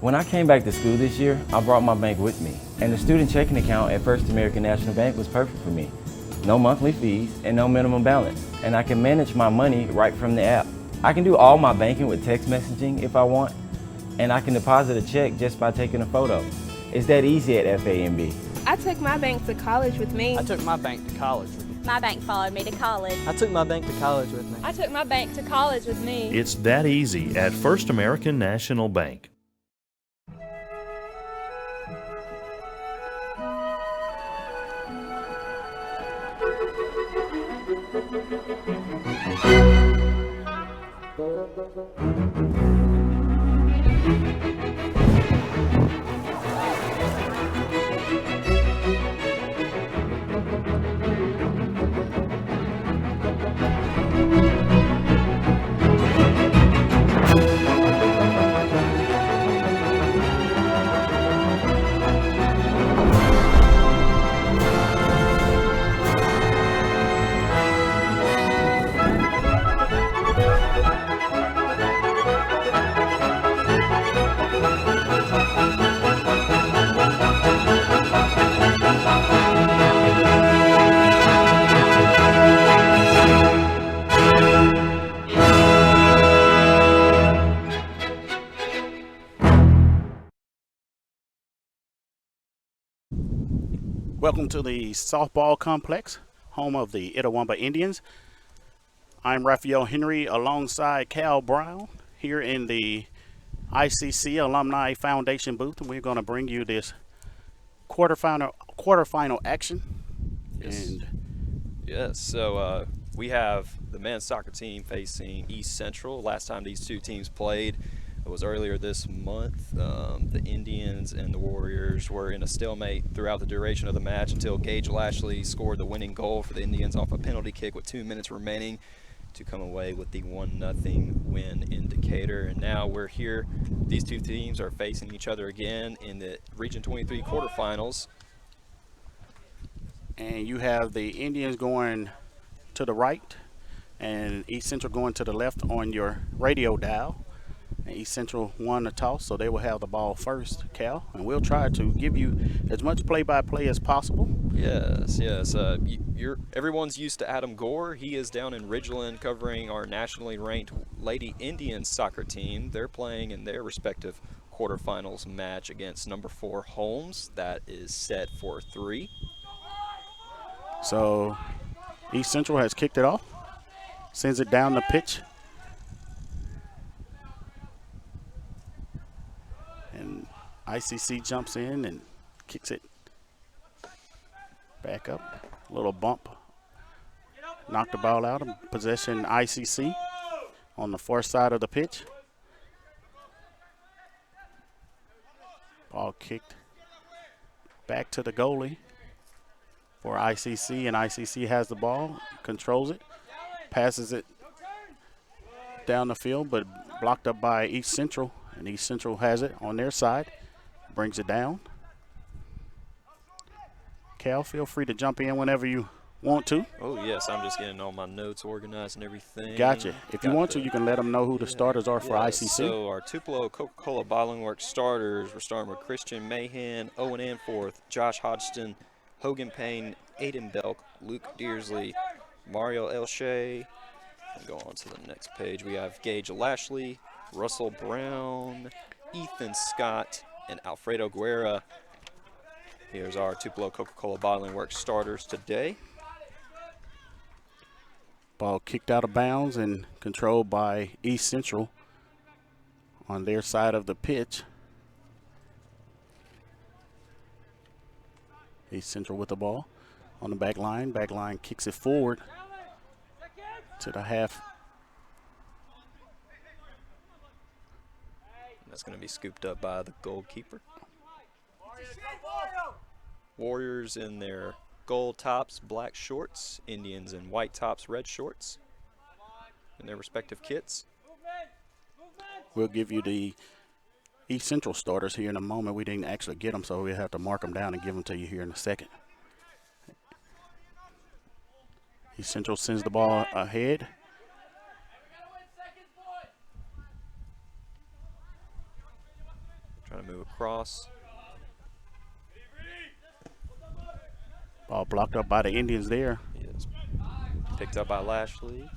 When I came back to school this year, I brought my bank with me, and the student checking account at First American National Bank was perfect for me. No monthly fees and no minimum balance, and I can manage my money right from the app. I can do all my banking with text messaging if I want, and I can deposit a check just by taking a photo. It's that easy at FAMB. I took my bank to college with me. I took my bank to college with me. My bank followed me to college. I took my bank to college with me. I took my bank to college with me. It's that easy at First American National Bank. Welcome to the softball complex, home of the Itawamba Indians. I'm Raphael Henry alongside Cal Brown here in the ICC Alumni Foundation booth, and we're going to bring you this quarterfinal action. Yes, so we have the men's soccer team facing East Central. Last time these two teams played, it was earlier this month. The Indians and the Warriors were in a stalemate throughout the duration of the match until Gage Lashley scored the winning goal for the Indians off a penalty kick with 2 minutes remaining to come away with the 1-0 win in Decatur. And now we're here. These two teams are facing each other again in the Region 23 quarterfinals. And you have the Indians going to the right and East Central going to the left on your radio dial. East Central won the toss, so they will have the ball first, Cal, and we'll try to give you as much play-by-play as possible. Yes. Everyone's used to Adam Gore. He is down in Ridgeland covering our nationally ranked Lady Indians soccer team. They're playing in their respective quarterfinals match against number 4 Holmes. That is set for 3. So East Central has kicked it off, sends it down the pitch. And ICC jumps in and kicks it back up. A little bump. Knocked the ball out. Possession ICC on the far side of the pitch. Ball kicked back to the goalie for ICC, and ICC has the ball, controls it, passes it down the field, but blocked up by East Central. And East Central has it on their side, brings it down. Cal, feel free to jump in whenever you want to. Oh, yes, I'm just getting all my notes organized and everything. Gotcha. If you want to, you can let them know who the starters are for ICC. So our Tupelo Coca-Cola Bottling Works starters, we're starting with Christian Mahan, Owen Anforth, Josh Hodgson, Hogan Payne, Aiden Belk, Luke Dearsley, Mario Elshea. Go on to the next page. We have Gage Lashley, Russell Brown, Ethan Scott, and Alfredo Guerra. Here's our Tupelo Coca-Cola Bottling Works starters today. Ball kicked out of bounds and controlled by East Central on their side of the pitch. East Central with the ball on the back line. Back line kicks it forward to the half. That's going to be scooped up by the goalkeeper. Warriors in their gold tops, black shorts. Indians in white tops, red shorts in their respective kits. We'll give you the East Central starters here in a moment. We didn't actually get them, so we'll have to mark them down and give them to you here in a second. East Central sends the ball ahead. Trying to move across. Ball blocked up by the Indians there. He is picked up by Lashley.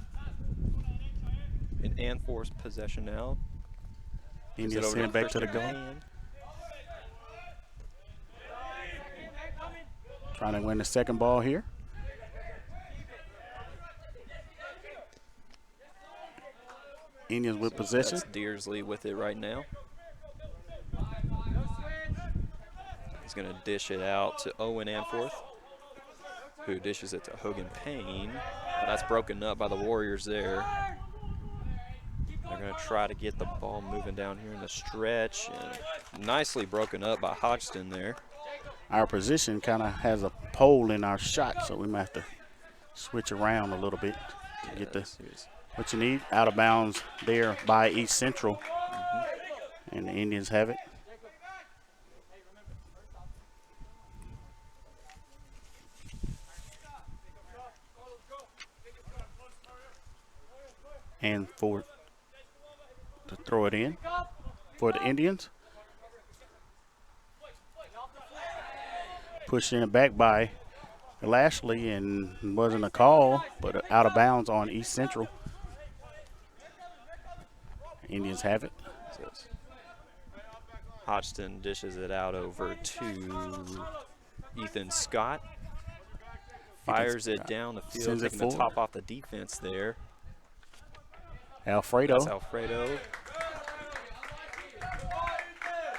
In Anforth's possession now. Gives Indians over send it back to the First goal. McMahon. Trying to win the second ball here. Indians with possession. That's Dearsley with it right now. He's going to dish it out to Owen Anforth, who dishes it to Hogan Payne. But that's broken up by the Warriors there. They're going to try to get the ball moving down here in the stretch. And nicely broken up by Hodgson there. Our position kind of has a pole in our shot, so we might have to switch around a little bit to get the what you need. Out of bounds there by East Central, and the Indians have it. And for to throw it in for the Indians. Pushed in the back by Lashley, and wasn't a call, but out of bounds on East Central. Indians have it. So Hodgson dishes it out over to Ethan Scott. Fires it down the field, Sends it taking the forward. top off the defense there. Alfredo That's Alfredo.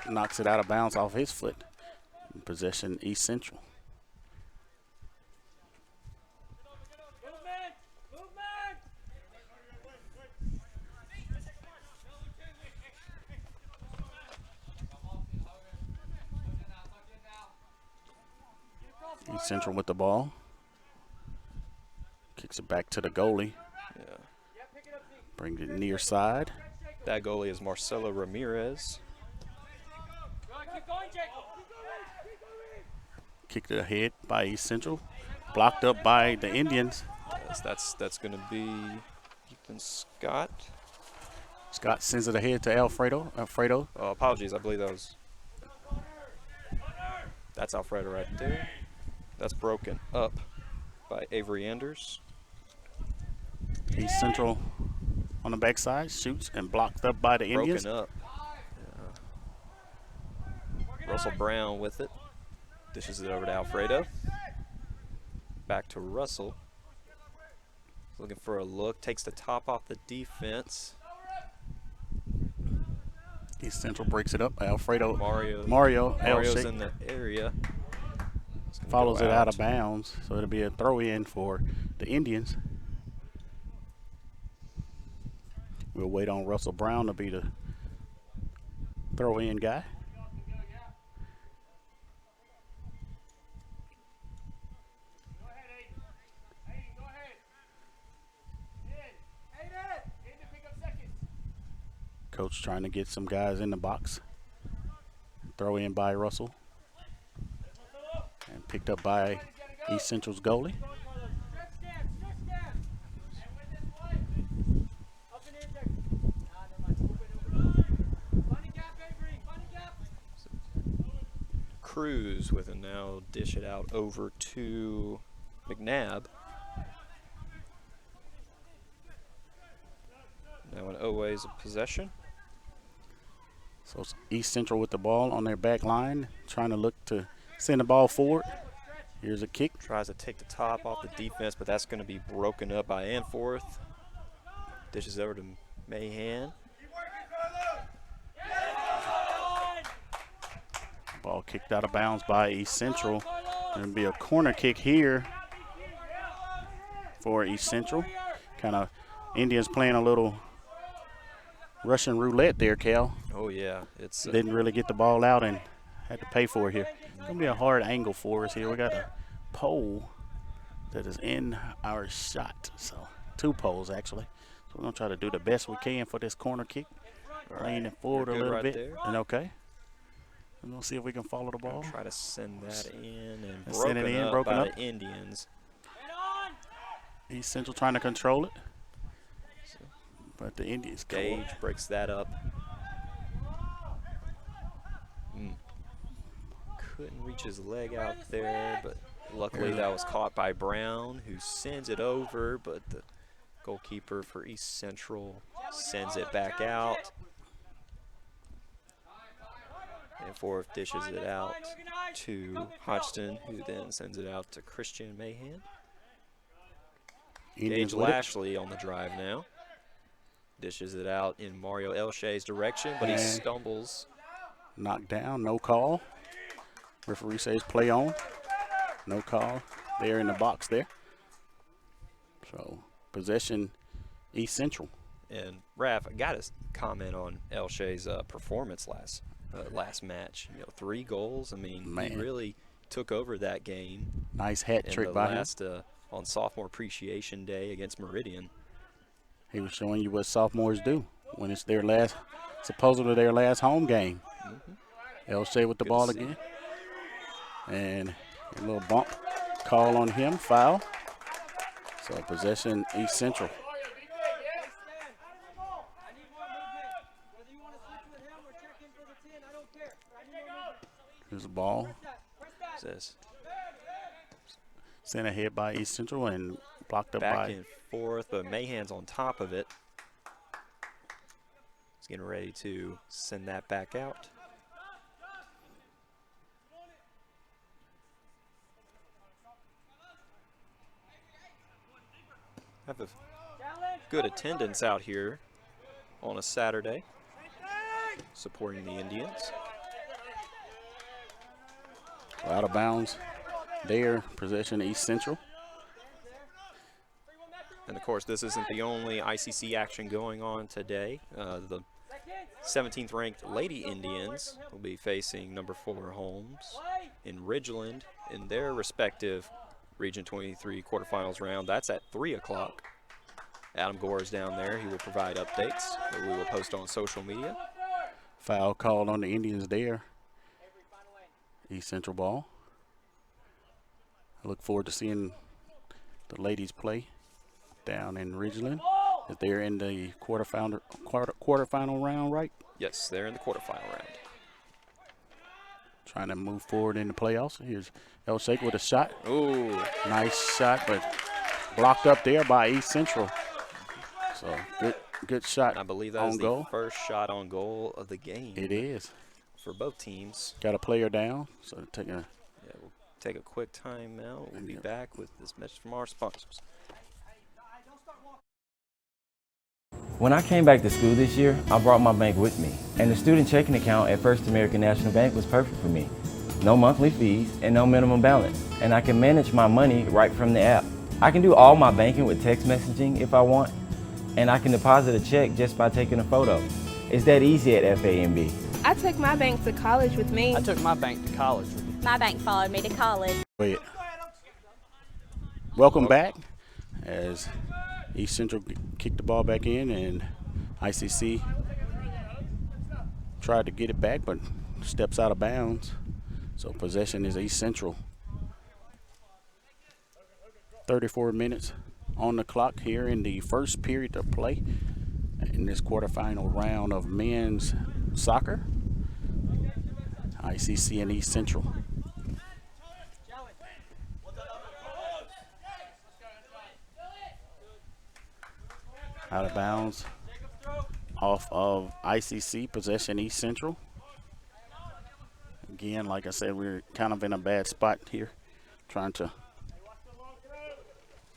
knocks it out of bounds off his foot. In possession, East Central. East Central with the ball. Kicks it back to the goalie. Yeah. Brings it near side. That goalie is Marcelo Ramirez. Kicked it ahead by East Central. Blocked up by the Indians. Yes, that's going to be Ethan Scott. Scott sends it ahead to Alfredo. Alfredo Apologies, I believe that's Alfredo right there. That's broken up by Avery Anders. East Central on the backside, shoots and blocked up by the Indians. Broken up. Yeah. Russell Brown with it. Dishes it over to Alfredo. Back to Russell. Looking for a look. Takes the top off the defense. East Central breaks it up. Alfredo. Mario's L-shape, in the area. It's gonna follows go it out of bounds, so it'll be a throw-in for the Indians. We'll wait on Russell Brown to be the throw-in guy. Coach trying to get some guys in the box. Throw in by Russell. And picked up by East Central's goalie. Cruz with it now. Dish it out over to McNabb. Now an Oway's possession. So it's East Central with the ball on their back line, trying to look to send the ball forward. Here's a kick. Tries to take the top off the defense, but that's going to be broken up by Anforth. Dishes over to Mahan. Ball kicked out of bounds by East Central. There'll be a corner kick here for East Central. Kind of Indians playing a little Russian roulette there, Cal. Oh yeah, it's Didn't really get the ball out and had to pay for it here. It's going to be a hard angle for us here. We got a pole that is in our shot. So 2 poles actually. So we're going to try to do the best we can for this corner kick. Laying it forward a You're good little right bit. there. And okay. And we'll see if we can follow the ball. try to send that in and Send it in, broken by up. the Indians. East Central trying to control it. But the Indians go. Gage breaks that up. couldn't reach his leg out there, but luckily that was caught by Brown, who sends it over, but the goalkeeper for East Central sends it back out. And Forth dishes it out to Hodgson, who then sends it out to Christian Mahan. Gage Lashley on the drive now. Dishes it out in Mario Elshay's direction, but he stumbles. Knocked down, no call. Referee says play on. No call. They're in the box there. So possession East Central. And Raph, I got to comment on Elshay's performance last match. 3 goals. I mean, he really took over that game. Nice hat trick by him. On Sophomore Appreciation Day against Meridian. He was showing you what sophomores do when it's supposedly their last home game. Elshay with the ball again. And a little bump call on him, foul. So possession East Central. Here's the ball. Sent ahead by East Central and blocked up by. Back and forth, but Mahan's on top of it. He's getting ready to send that back out. Have a good attendance out here on a Saturday, supporting the Indians. Out of bounds there, possession East Central. And of course, this isn't the only ICC action going on today. The 17th ranked Lady Indians will be facing number 4 Holmes in Ridgeland in their respective Region 23 quarterfinals round. That's at 3 o'clock. Adam Gore is down there. He will provide updates that we will post on social media. Foul called on the Indians there. East Central ball. I look forward to seeing the ladies play down in Ridgeland. If they're in the quarterfinal round, right? Yes, they're in the quarterfinal round. Trying to move forward in the playoffs. Here's Elshay with a shot. Ooh. Nice shot, but blocked up there by East Central. So good shot. I believe that was the first shot on goal of the game. It is. For both teams. Got a player down, so we'll take a quick timeout. We'll be back with this message from our sponsors. When I came back to school this year, I brought my bank with me, and the student checking account at First American National Bank was perfect for me. No monthly fees and no minimum balance, and I can manage my money right from the app. I can do all my banking with text messaging if I want, and I can deposit a check just by taking a photo. It's that easy at FAMB. I took my bank to college with me. I took my bank to college with me. My bank followed me to college. Welcome back as East Central kicked the ball back in and ICC tried to get it back but steps out of bounds. So possession is East Central. 34 minutes on the clock here in the first period of play in this quarterfinal round of men's soccer. ICC and East Central. Out of bounds off of ICC, possession East Central. Again, like I said, we're kind of in a bad spot here, trying to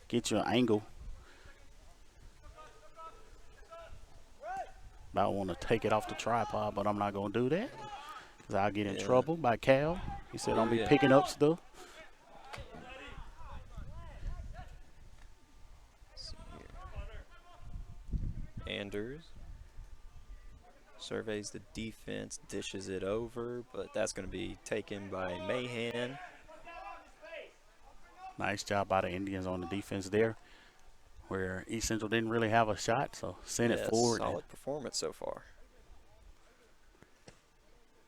get you an angle. I want to take it off the tripod, but I'm not going to do that because I'll get in trouble by Cal. He said don't be picking up stuff. Anders surveys the defense, dishes it over, but that's going to be taken by Mahan. Nice job by the Indians on the defense there, where East Central didn't really have a shot, so send it forward. Solid performance so far.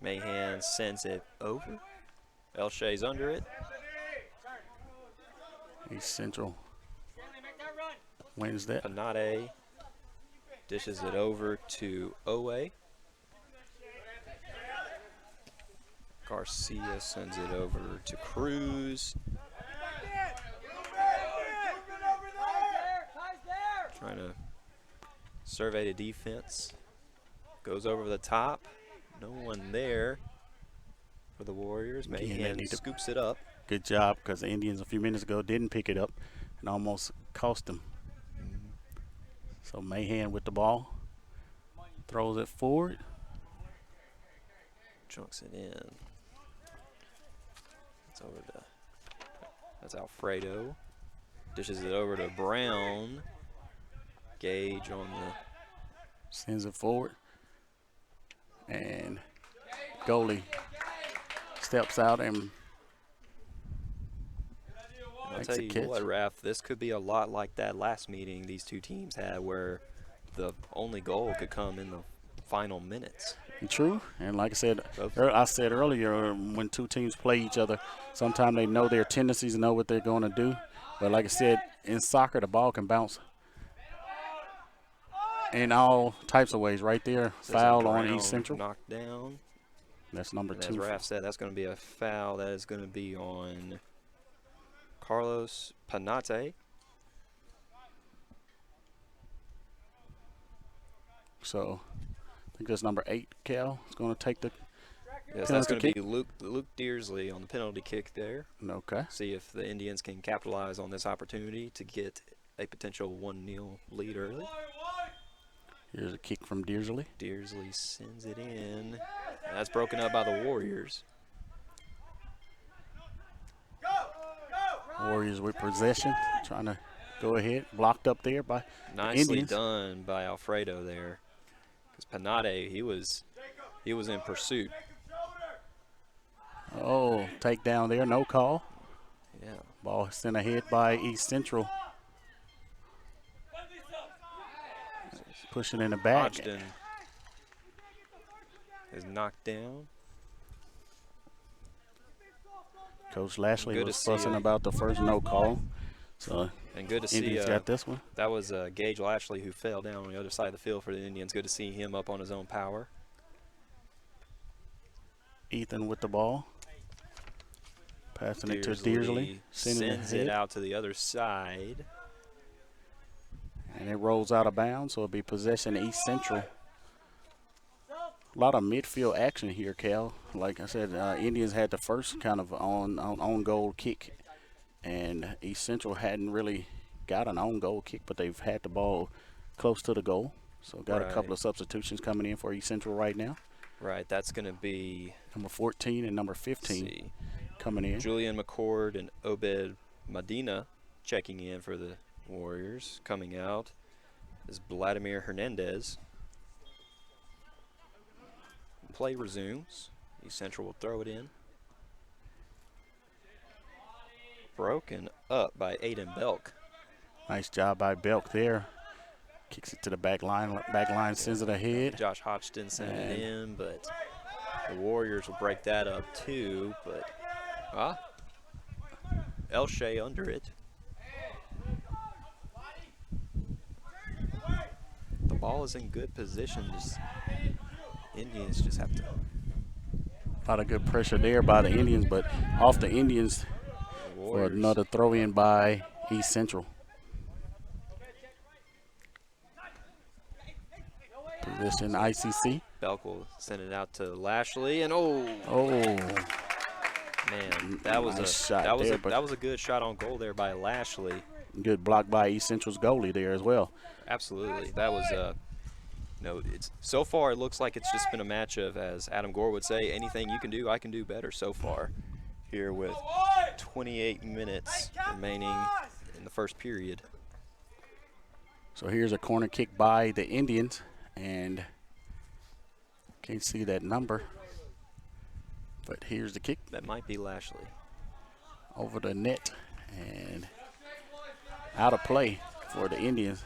Mahan sends it over. Elshay's under it. East Central wins that. Panade dishes it over to Owe. Garcia sends it over to Cruz. Trying to survey the defense. Goes over the top. No one there for the Warriors. Again, they Mahan need to- scoops it up. Good job, because the Indians a few minutes ago didn't pick it up and almost cost them. So Mahan with the ball. Throws it forward. Chunks it in. It's over to, that's Alfredo. Dishes it over to Brown. Gage on the, Sends it forward. And goalie steps out and and I'll makes tell a you catch. what, Raph, this could be a lot like that last meeting these two teams had where the only goal could come in the final minutes. True, and like I said, Both. I said earlier, when two teams play each other, sometimes they know their tendencies and know what they're going to do. But like I said, in soccer, the ball can bounce in all types of ways. Right there, There's a foul on Brown East Central. knocked down. That's number And as 2. Raph said, that's going to be a foul. That is going to be on Carlos Panate. So I think that's number 8. Cal is going to take the Yes, that's going penalty to be Luke Dearsley on the penalty kick there. okay. See if the Indians can capitalize on this opportunity to get a potential 1-0 lead early. Here's a kick from Dearsley. Dearsley sends it in. That's broken up by the Warriors. Warriors with possession, trying to go ahead. Blocked up there by Nicely Indians. done by Alfredo there. Because Panate, he was in pursuit. Oh, takedown there, no call. Yeah. Ball sent ahead by East Central. Pushing in the back. Hodgson is knocked down. Coach Lashley Good to was see fussing you. about the first no call. So And good to see Indians got this one. that was Gage Lashley who fell down on the other side of the field for the Indians. Good to see him up on his own power. Ethan with the ball. Passing it to Dearsley. Sending sends it it ahead. out to the other side. And it rolls out of bounds, so it'll be possession East Central. A lot of midfield action here, Cal. Like I said, Indians had the first kind of on goal kick, and East Central hadn't really got an on goal kick, but they've had the ball close to the goal. So got a couple Right. of substitutions coming in for East Central right now. Right, that's going to be Number 14 and number let's 15 see, coming in. Julian McCord and Obed Medina checking in for the Warriors. Coming out is Vladimir Hernandez. Play resumes. East Central will throw it in. Broken up by Aiden Belk. Nice job by Belk there. Kicks it to the back line. Back line sends it ahead. Josh Hodgson sent it in, but the Warriors will break that up too. But Elshea under it. The ball is in good position. Indians just have to. A lot of good pressure there by the Indians, but off the Indians The for Warriors. another throw in by East Central. Position ICC. Belk will send it out to Lashley, and oh man, that was Nice a shot that was there, a but- that was a good shot on goal there by Lashley. Good block by East Central's goalie there as well. Absolutely, that was it's so far it looks like it's just been a match of, as Adam Gore would say, anything you can do, I can do better so far. Here with 28 minutes remaining in the first period. So here's a corner kick by the Indians, and can't see that number, but here's the kick That might be Lashley. over the net and out of play for the Indians.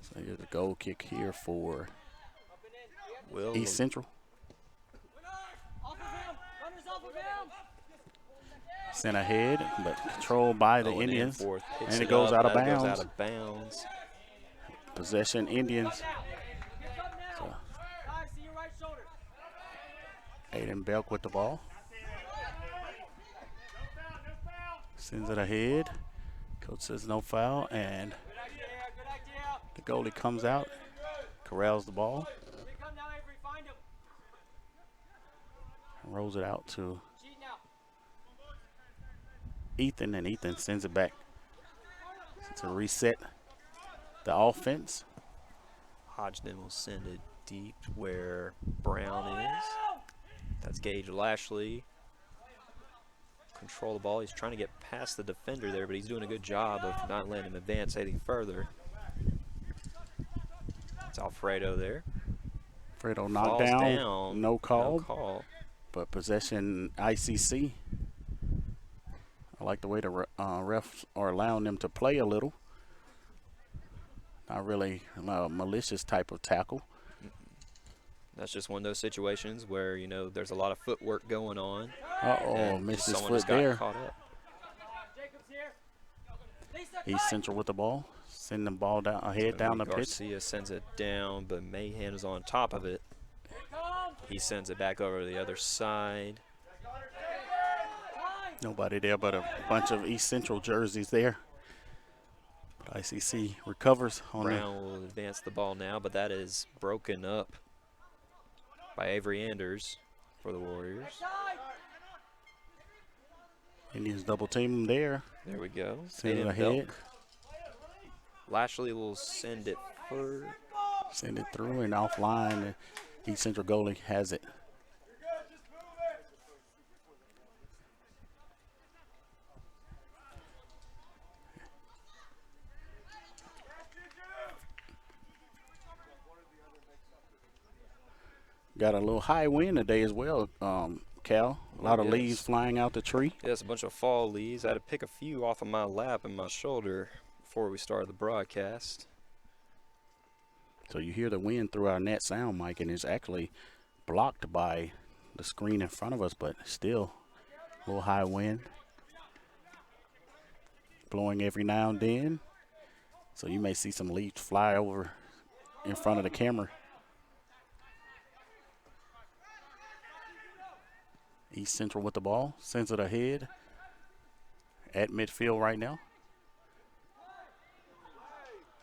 So here's a goal kick here for Will East Central. Sent ahead, but controlled by the going in Indians. fourth, picks And it goes up, out of that bounds. Goes out of bounds. Possession Indians. So Aiden Belk with the ball. Sends it ahead. Coach says no foul, and the goalie comes out, corrals the ball, and rolls it out to Ethan, and Ethan sends it back to reset the offense. Hodgson will send it deep where Brown is. That's Gage Lashley. Control the ball. He's trying to get past the defender there, but he's doing a good job of not letting him advance any further. It's Alfredo there. Fredo knocked Falls down, no call, No call. but possession ICC. I like the way the refs are allowing them to play a little. Not really a malicious type of tackle. That's just one of those situations where, you know, there's a lot of footwork going on. Uh-oh, missed his someone foot just got there. caught up. East Central with the ball. Send the ball down ahead down the pitch. Garcia sends it down, but Mahan is on top of it. He sends it back over to the other side. Nobody there but a bunch of East Central jerseys there. But ICC recovers on Brown will advance the ball now, but that is broken up by Avery Anders for the Warriors. Indians double team them there. There we go. Send it Aiden ahead. Belk. Lashley will send it forward. Send it through and offline. The East Central goalie has it. Got a little high wind today as well, Cal. A lot of yes. leaves flying out the tree. Yes, a bunch of fall leaves. I had to pick a few off of my lap and my shoulder before we started the broadcast. So you hear the wind through our net sound mic, and it's actually blocked by the screen in front of us, but still a little high wind. Blowing every now and then. So you may see some leaves fly over in front of the camera. East Central with the ball, sends it ahead at midfield right now.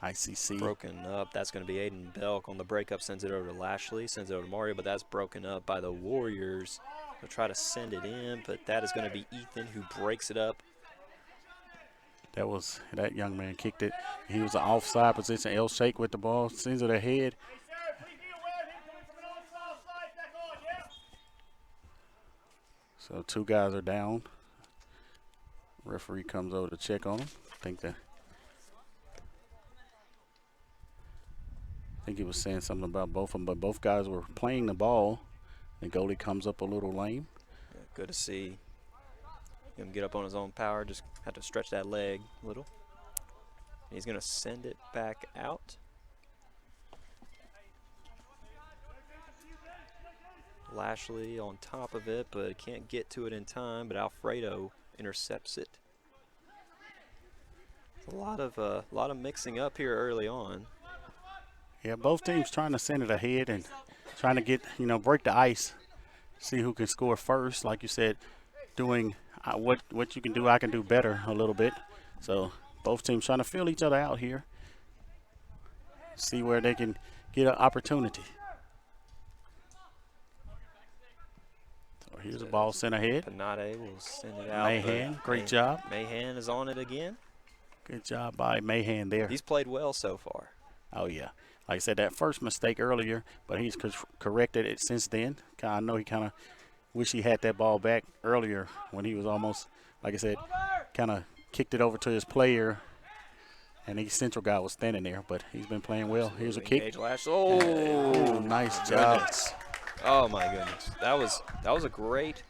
ICC. Broken up. That's going to be Aiden Belk on the breakup. Sends it over to Lashley. Sends it over to Mario, but that's broken up by the Warriors. They'll try to send it in, but that is going to be Ethan who breaks it up. That young man kicked it. He was an offside position. L Shake with the ball, sends it ahead. So two guys are down. Referee comes over to check on them. I think he was saying something about both of them, but both guys were playing the ball. The goalie comes up a little lame. Yeah, good to see him get up on his own power. Just had to stretch that leg a little. He's going to send it back out. Lashley on top of it, but can't get to it in time, but Alfredo intercepts it. A lot of mixing up here early on. Yeah, both teams trying to send it ahead and trying to get, break the ice, see who can score first. Like you said, doing what you can do, I can do better a little bit. So both teams trying to feel each other out here, see where they can get an opportunity. So here's a ball sent ahead. Panade will send it out. Mahan, great job. Mahan is on it again. Good job by Mahan there. He's played well so far. Oh, yeah. Like I said, that first mistake earlier, but he's corrected it since then. I know he kind of wish he had that ball back earlier when he was almost, like I said, kind of kicked it over to his player, and the Central guy was standing there, but he's been playing well. Here's a kick. Oh, nice job. Goodness. Oh, my goodness. That was a great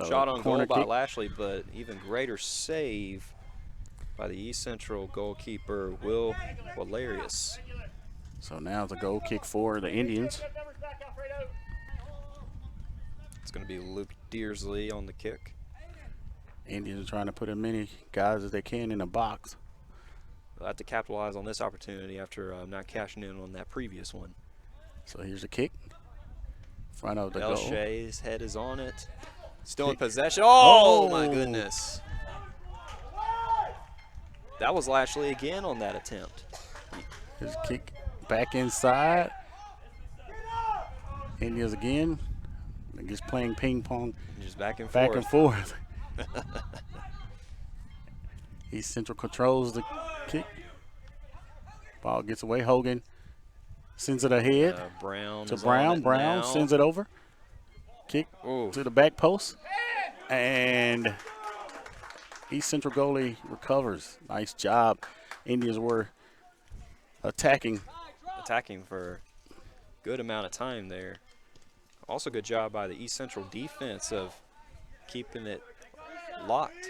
shot on goal by Lashley, but even greater save by the East Central goalkeeper, Will Valerius. So now it's a goal kick for the Indians. It's going to be Luke Dearsley on the kick. Indians are trying to put as many guys as they can in the box. They'll have to capitalize on this opportunity after not cashing in on that previous one. So here's a kick. Front of the goal. Shay's head is on it. Still in possession. Oh, my goodness. That was Lashley again on that attempt. His kick back inside. Indians again. Just playing ping pong. Just back and Back forth. and forth. East Central controls the kick. Ball gets away. Hogan sends it ahead Brown to is Brown. on it Brown now. sends it over. Kick Ooh. to the back post. And East Central goalie recovers. Nice job. Indians were attacking. For a good amount of time there. Also good job by the East Central defense of keeping it locked.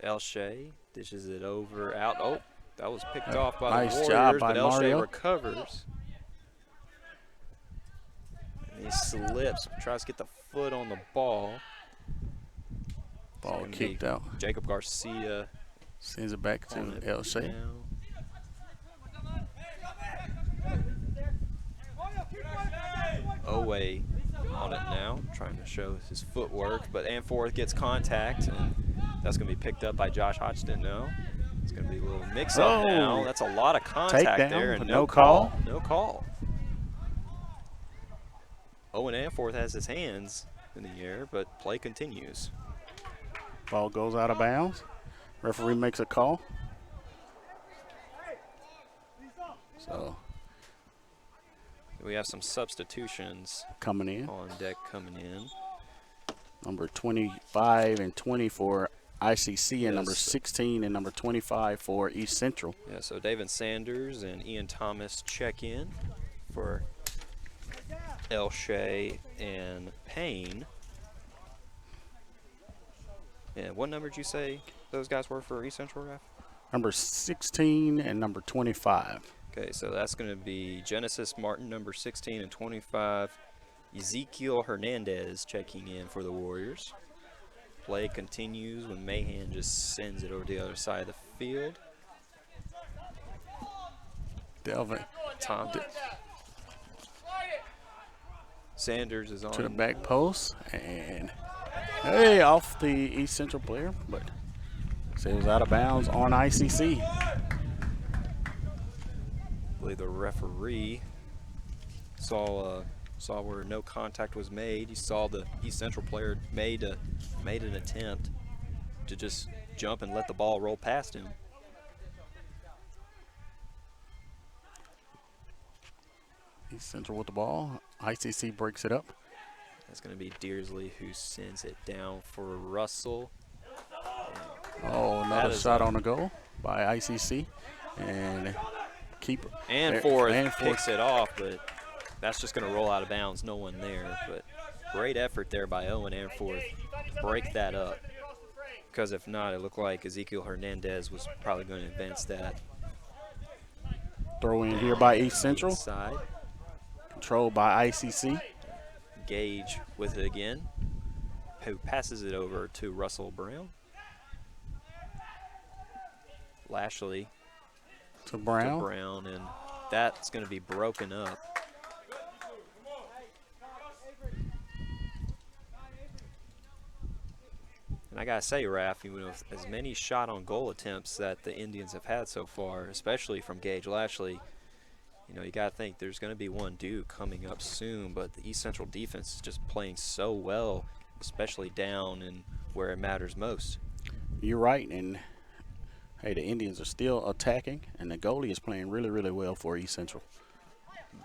El Shea dishes it over, out. Oh, that was picked off by Nice the Warriors, job by but El Shea Mario. recovers. And he slips, tries to get the foot on the ball. Ball gonna be kicked out. Jacob Garcia Sends it back on to it El Shea. now. Owe on it now, trying to show his footwork, but Anforth gets contact, and that's going to be picked up by Josh Hodgson now. It's going to be a little mix-up now. That's a lot of contact Takedown, there, and but no no call. call. No call. Owen Anforth has his hands in the air, but play continues. Ball goes out of bounds. Referee makes a call. So We have some substitutions coming in. on deck coming in. Number 25 and 20 for ICC, and number Yes. 16 and number 25 for East Central. Yeah, so David Sanders and Ian Thomas check in for El Shea and Payne. And what number did you say those guys were for East Central, Raf? Number 16 and number 25. Okay, so that's going to be Genesis Martin, number 16 and 25. Ezekiel Hernandez checking in for the Warriors. Play continues when Mahan just sends it over to the other side of the field. Delvin Tom Sanders is on. to the back post, and hey, off the East Central player, but it was out of bounds on ICC. I believe the referee saw where no contact was made. He saw the East Central player made an attempt to just jump and let the ball roll past him. East Central with the ball. ICC breaks it up. That's going to be Dearsley who sends it down for Russell. Oh, That another is shot a- on the goal by ICC, and keeper. And there- Forth Anforth picks it off, but that's just going to roll out of bounds. No one there. But great effort there by Owen Anforth to break that up. Because if not, it looked like Ezekiel Hernandez was probably going to advance that. throw in here by East Central, Inside. controlled by ICC. Gage with it again, who passes it over to Russell Brown. Lashley To Brown. to Brown, and that's going to be broken up. And I got to say, Raph, with as many shot on goal attempts that the Indians have had so far, especially from Gage Lashley, you got to think there's going to be one due coming up soon, but the East Central defense is just playing so well, especially down and where it matters most. You're right, and hey, the Indians are still attacking, and the goalie is playing really, really well for East Central.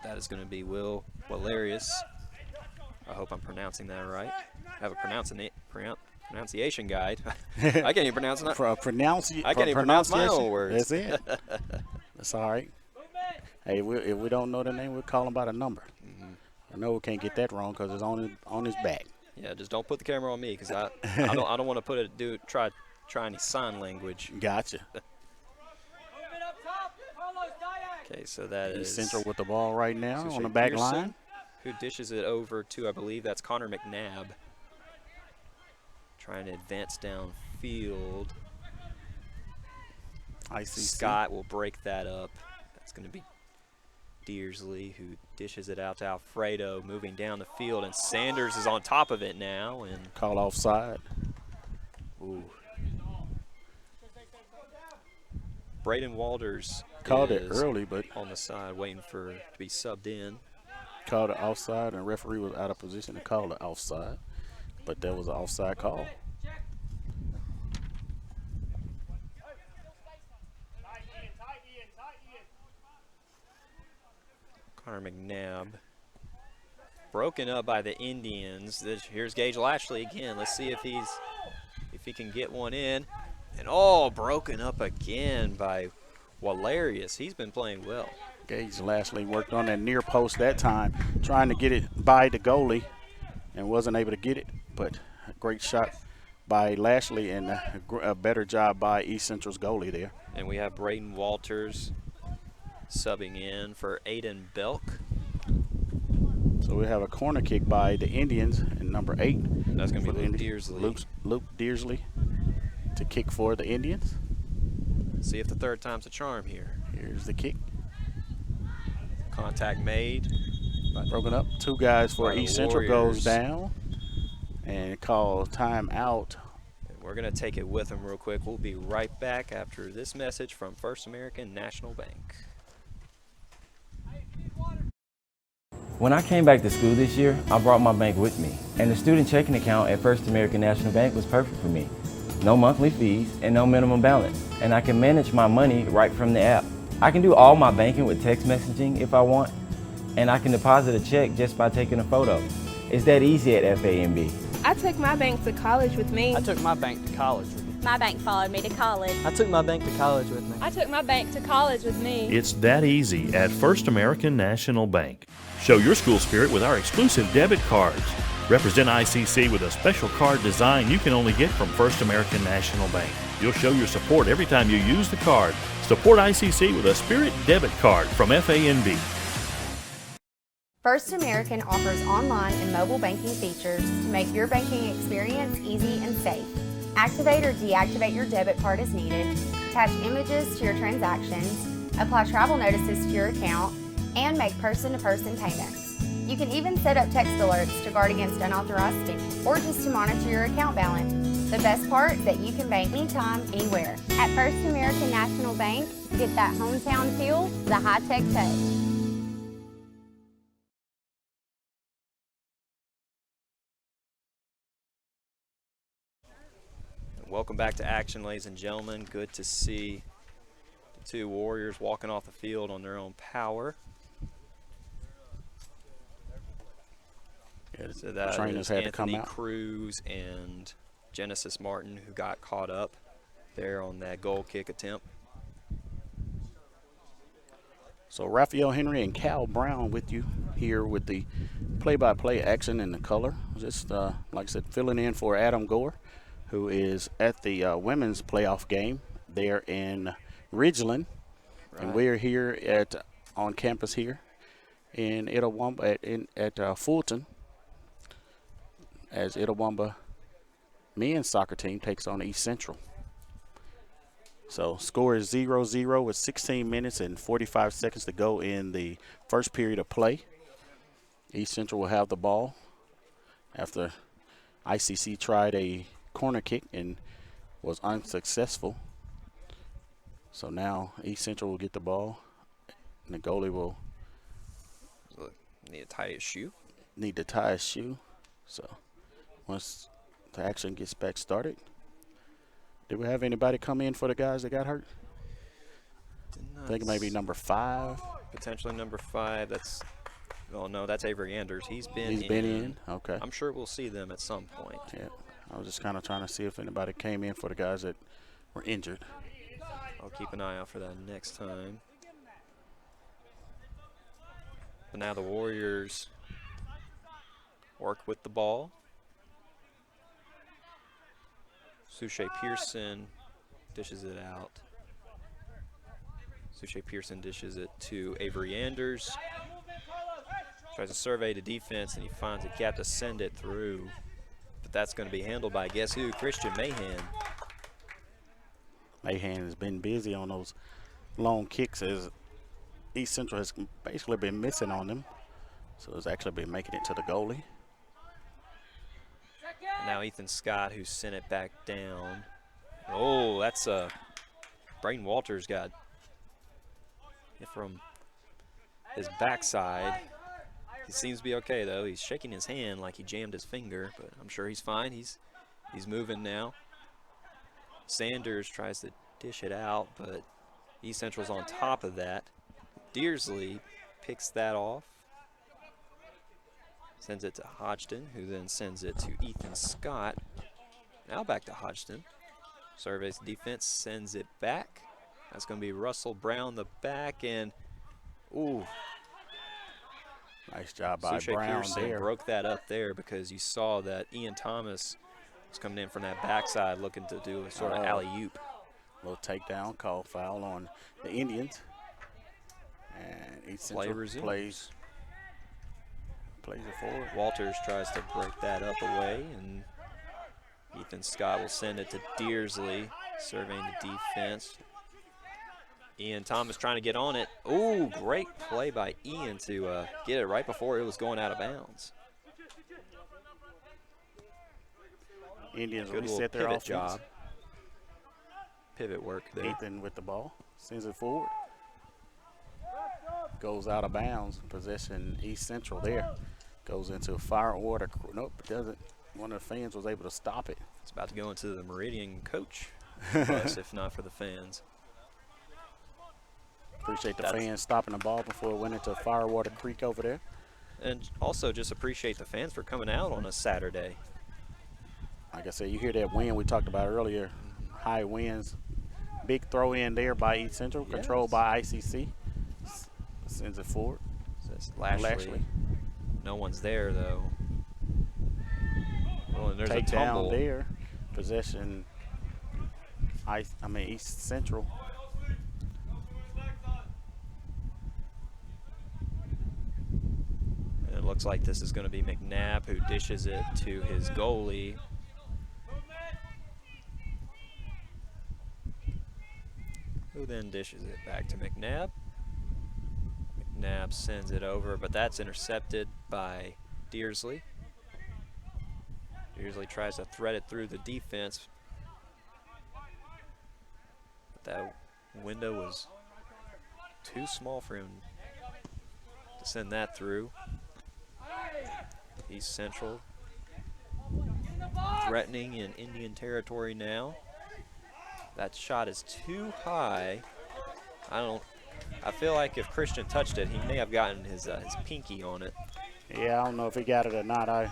That is going to be Will Valerius. I hope I'm pronouncing that right. I have a pronunciation guide. I can't even pronounce it. I can't even pronounce my own words. That's it. That's all right. Hey, if we don't know the name, we'll call him by the number. I know we can't get that wrong because it's on his back. Yeah, just don't put the camera on me because I don't want to try any sign language. Gotcha. Okay, so that East is Central with the ball right now Suchet on the back Pearson, line. who dishes it over to, I believe that's Connor McNabb. Trying to advance downfield. ICC. Scott will break that up. That's going to be Dearsley, who dishes it out to Alfredo, moving down the field, and Sanders is on top of it now. And Call offside. ooh. Braden Walters Called it is early, but on the side waiting to be subbed in. called it offside, and the referee was out of position to call it offside. But that was an offside call. Connor McNabb broken up by the Indians. Here's Gage Lashley again. Let's see if he can get one in. And broken up again by Walarius. He's been playing well. Gage Lashley worked on that near post that time, trying to get it by the goalie, and wasn't able to get it. But a great shot by Lashley, and a better job by East Central's goalie there. And we have Braden Walters subbing in for Aiden Belk. So we have a corner kick by the Indians, and number 8. That's going to for be the Luke Indians. Dearsley. Luke Dearsley to kick for the Indians. See if the third time's a charm here. Here's the kick. Contact made. Broken up. 2 guys for by the East Central goes Warriors. down and call timeout. We're going to take it with them real quick. We'll be right back after this message from First American National Bank. When I came back to school this year, I brought my bank with me, and the student checking account at First American National Bank was perfect for me. No monthly fees and no minimum balance, and I can manage my money right from the app. I can do all my banking with text messaging if I want, and I can deposit a check just by taking a photo. It's that easy at FAMB. I took my bank to college with me. I took my bank to college with me. My bank followed me to college. I took my bank to college with me. I took my bank to college with me. It's that easy at First American National Bank. Show your school spirit with our exclusive debit cards. Represent ICC with a special card design you can only get from First American National Bank. You'll show your support every time you use the card. Support ICC with a Spirit debit card from FANB. First American offers online and mobile banking features to make your banking experience easy and safe. Activate or deactivate your debit card as needed, attach images to your transactions, apply travel notices to your account, and make person-to-person payments. You can even set up text alerts to guard against unauthorized spending or just to monitor your account balance. The best part is that you can bank anytime, anywhere. At First American National Bank, get that hometown feel, the high-tech touch. Welcome back to action, ladies and gentlemen. Good to see the 2 Warriors walking off the field on their own power. Yeah, So the that trainers is had to come Anthony out. Cruz and Genesis Martin, who got caught up there on that goal kick attempt. So Raphael Henry and Cal Brown with you here with the play-by-play action and the color. Just like I said, filling in for Adam Gore, who is at the women's playoff game there in Ridgeland. Right. And we're here on campus here in Itawamba at Fulton, as Itawamba men's soccer team takes on East Central. So score is 0-0 with 16 minutes and 45 seconds to go in the first period of play. East Central will have the ball after ICC tried a corner kick and was unsuccessful. So now East Central will get the ball, and the goalie will Need to tie his shoe. need to tie his shoe. So once the action gets back started, did we have anybody come in for the guys that got hurt? I think maybe number 5. Potentially number 5. That's, oh no, that's Avery Anders. He's been in. Okay. I'm sure we'll see them at some point. Yeah. I was just kind of trying to see if anybody came in for the guys that were injured. I'll keep an eye out for that next time. But now the Warriors work with the ball. Suchet Pearson dishes it out. Suchet Pearson dishes it to Avery Anders. Tries to survey the defense, and he finds a gap to send it through. But that's going to be handled by guess who? Christian Mahan. Mahan has been busy on those long kicks as East Central has basically been missing on them. So it's actually been making it to the goalie. And now Ethan Scott, who sent it back down. Oh, that's Braden Walters got it from his backside. He seems to be okay though. He's shaking his hand like he jammed his finger, but I'm sure he's fine. He's moving now. Sanders tries to dish it out, but East Central's on top of that. Dearsley picks that off. Sends it to Hodgson, who then sends it to Ethan Scott. Now back to Hodgson. Surveys the defense, sends it back. That's going to be Russell Brown the back, and ooh. Nice job by Suche Brown Pearson there. broke that up there because you saw that Ian Thomas was coming in from that backside looking to do a sort of alley-oop. Little takedown, call foul on the Indians. And East Central plays it forward. Walters tries to break that up away, and Ethan Scott will send it to Dearsley, surveying the defense. Ian Thomas trying to get on it. Ooh, great play by Ian to get it right before it was going out of bounds. Indians Good reset their pivot offense. job. Pivot work there. Ethan with the ball, sends it forward. Goes out of bounds, possession East Central there. Goes into a fire order. Nope, it doesn't. One of the fans was able to stop it. It's about to go into the Meridian coach bus, if not for the fans. Appreciate the fans stopping the ball before it went into Firewater Creek over there. And also just appreciate the fans for coming out on a Saturday. Like I said, you hear that wind we talked about earlier. High winds. Big throw in there by East Central, controlled by ICC. Sends it forward. Says Lashley. No one's there though. Well, and there's Take a tumble down there. Possession. East Central. And it looks like this is going to be McNabb who dishes it to his goalie. Who then dishes it back to McNabb. McNabb sends it over, but that's intercepted by Dearsley. Dearsley tries to thread it through the defense. But that window was too small for him to send that through. East Central threatening in Indian territory now. That shot is too high. I feel like if Christian touched it, he may have gotten his pinky on it. Yeah, I don't know if he got it or not. I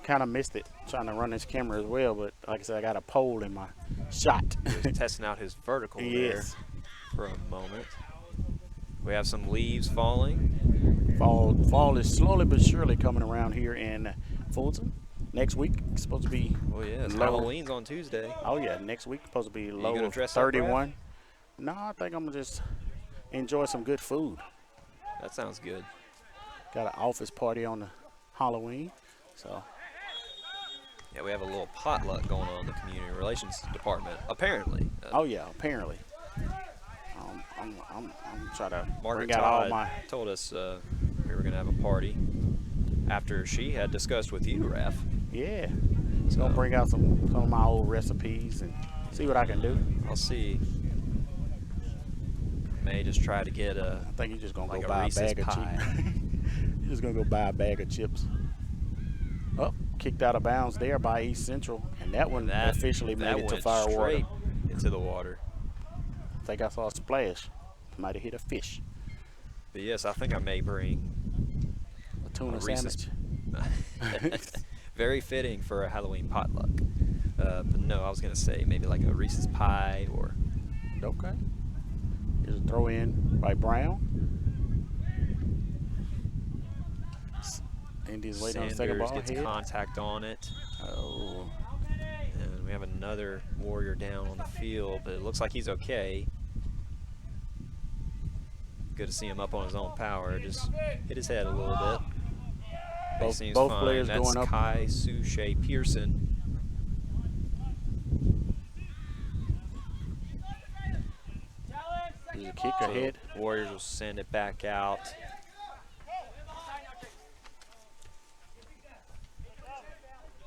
kind of missed it trying to run this camera as well, but like I said, I got a pole in my shot. He was testing out his vertical there for a moment. We have some leaves falling. Fall is slowly but surely coming around here in Fulton. Next week, it's supposed to be Halloween's on Tuesday. Oh, yeah, next week, supposed to be low gonna of dress up, 31. No, I think I'm going to just enjoy some good food. That sounds good. Got an office party on the Halloween, so. Yeah, we have a little potluck going on in the community relations department, apparently. Oh, yeah, apparently. I'm trying to Margaret bring out all Todd my. told us we were going to have a party after she had discussed with you, Raph. Yeah. It's going to bring out some of my old recipes and see what I can do. I'll see. May just try to get I think you're just going to like go a buy Reese's a bag pie. of chips. You're just going to go buy a bag of chips. Oh, kicked out of bounds there by East Central. And that one officially made it to Firewater. Straight into the water. I think I saw a splash. Might have hit a fish. But yes, I think I may bring a tuna Reese's sandwich. Very fitting for a Halloween potluck. But no, I was going to say maybe like a Reese's pie or. Okay. Here's a throw in by Brown. Indians waiting on the second ball. Gets contact on it. Oh. And we have another Warrior down on the field, but it looks like he's okay. Good to see him up on his own power. Just hit his head a little bit. Both fine. players That's going up. Kai Suche Pearson. Here's a kick So ahead. the Warriors will send it back out.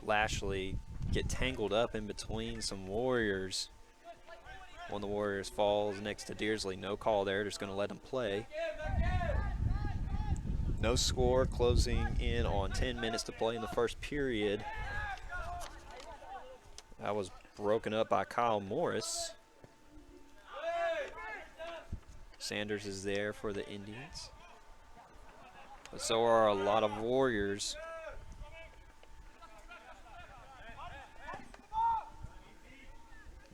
Lashley get tangled up in between some Warriors. One of the Warriors falls next to Dearsley. No call there, just gonna let him play. No score, closing in on 10 minutes to play in the first period. That was broken up by Kyle Morris. Sanders is there for the Indians. But so are a lot of Warriors.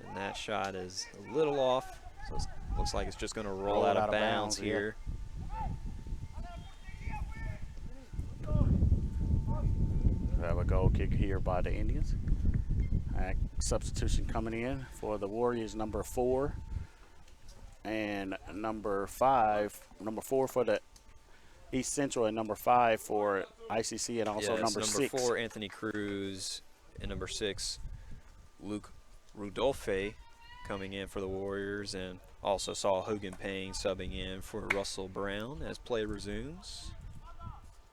And that shot is a little off. So it looks like it's just going to roll out of bounds here. We have a goal kick here by the Indians. Substitution coming in for the Warriors, number 4 and number 5. Number 4 for the East Central and number 5 for ICC, and also number 6. Number 4, Anthony Cruz, and number 6, Luke Rudolphe coming in for the Warriors, and also saw Hogan Payne subbing in for Russell Brown as play resumes.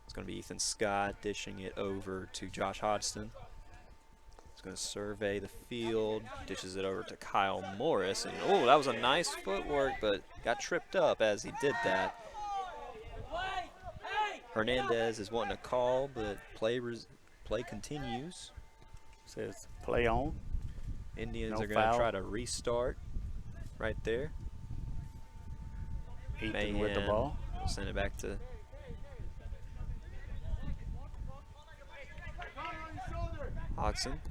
It's going to be Ethan Scott dishing it over to Josh Hodgson. He's going to survey the field, dishes it over to Kyle Morris, and oh, that was a nice footwork, but got tripped up as he did that. Hernandez is wanting a call, but play continues. Says play on. Indians No are going to foul. try to restart right there. Ethan with the ball. We'll send it back to Hodgson.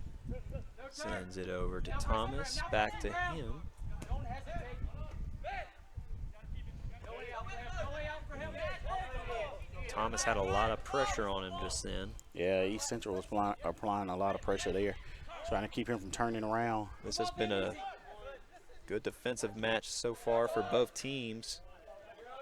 Sends it over to Thomas, back to him. Thomas had a lot of pressure on him just then. Yeah, East Central was applying a lot of pressure there, trying to keep him from turning around. This has been a good defensive match so far for both teams.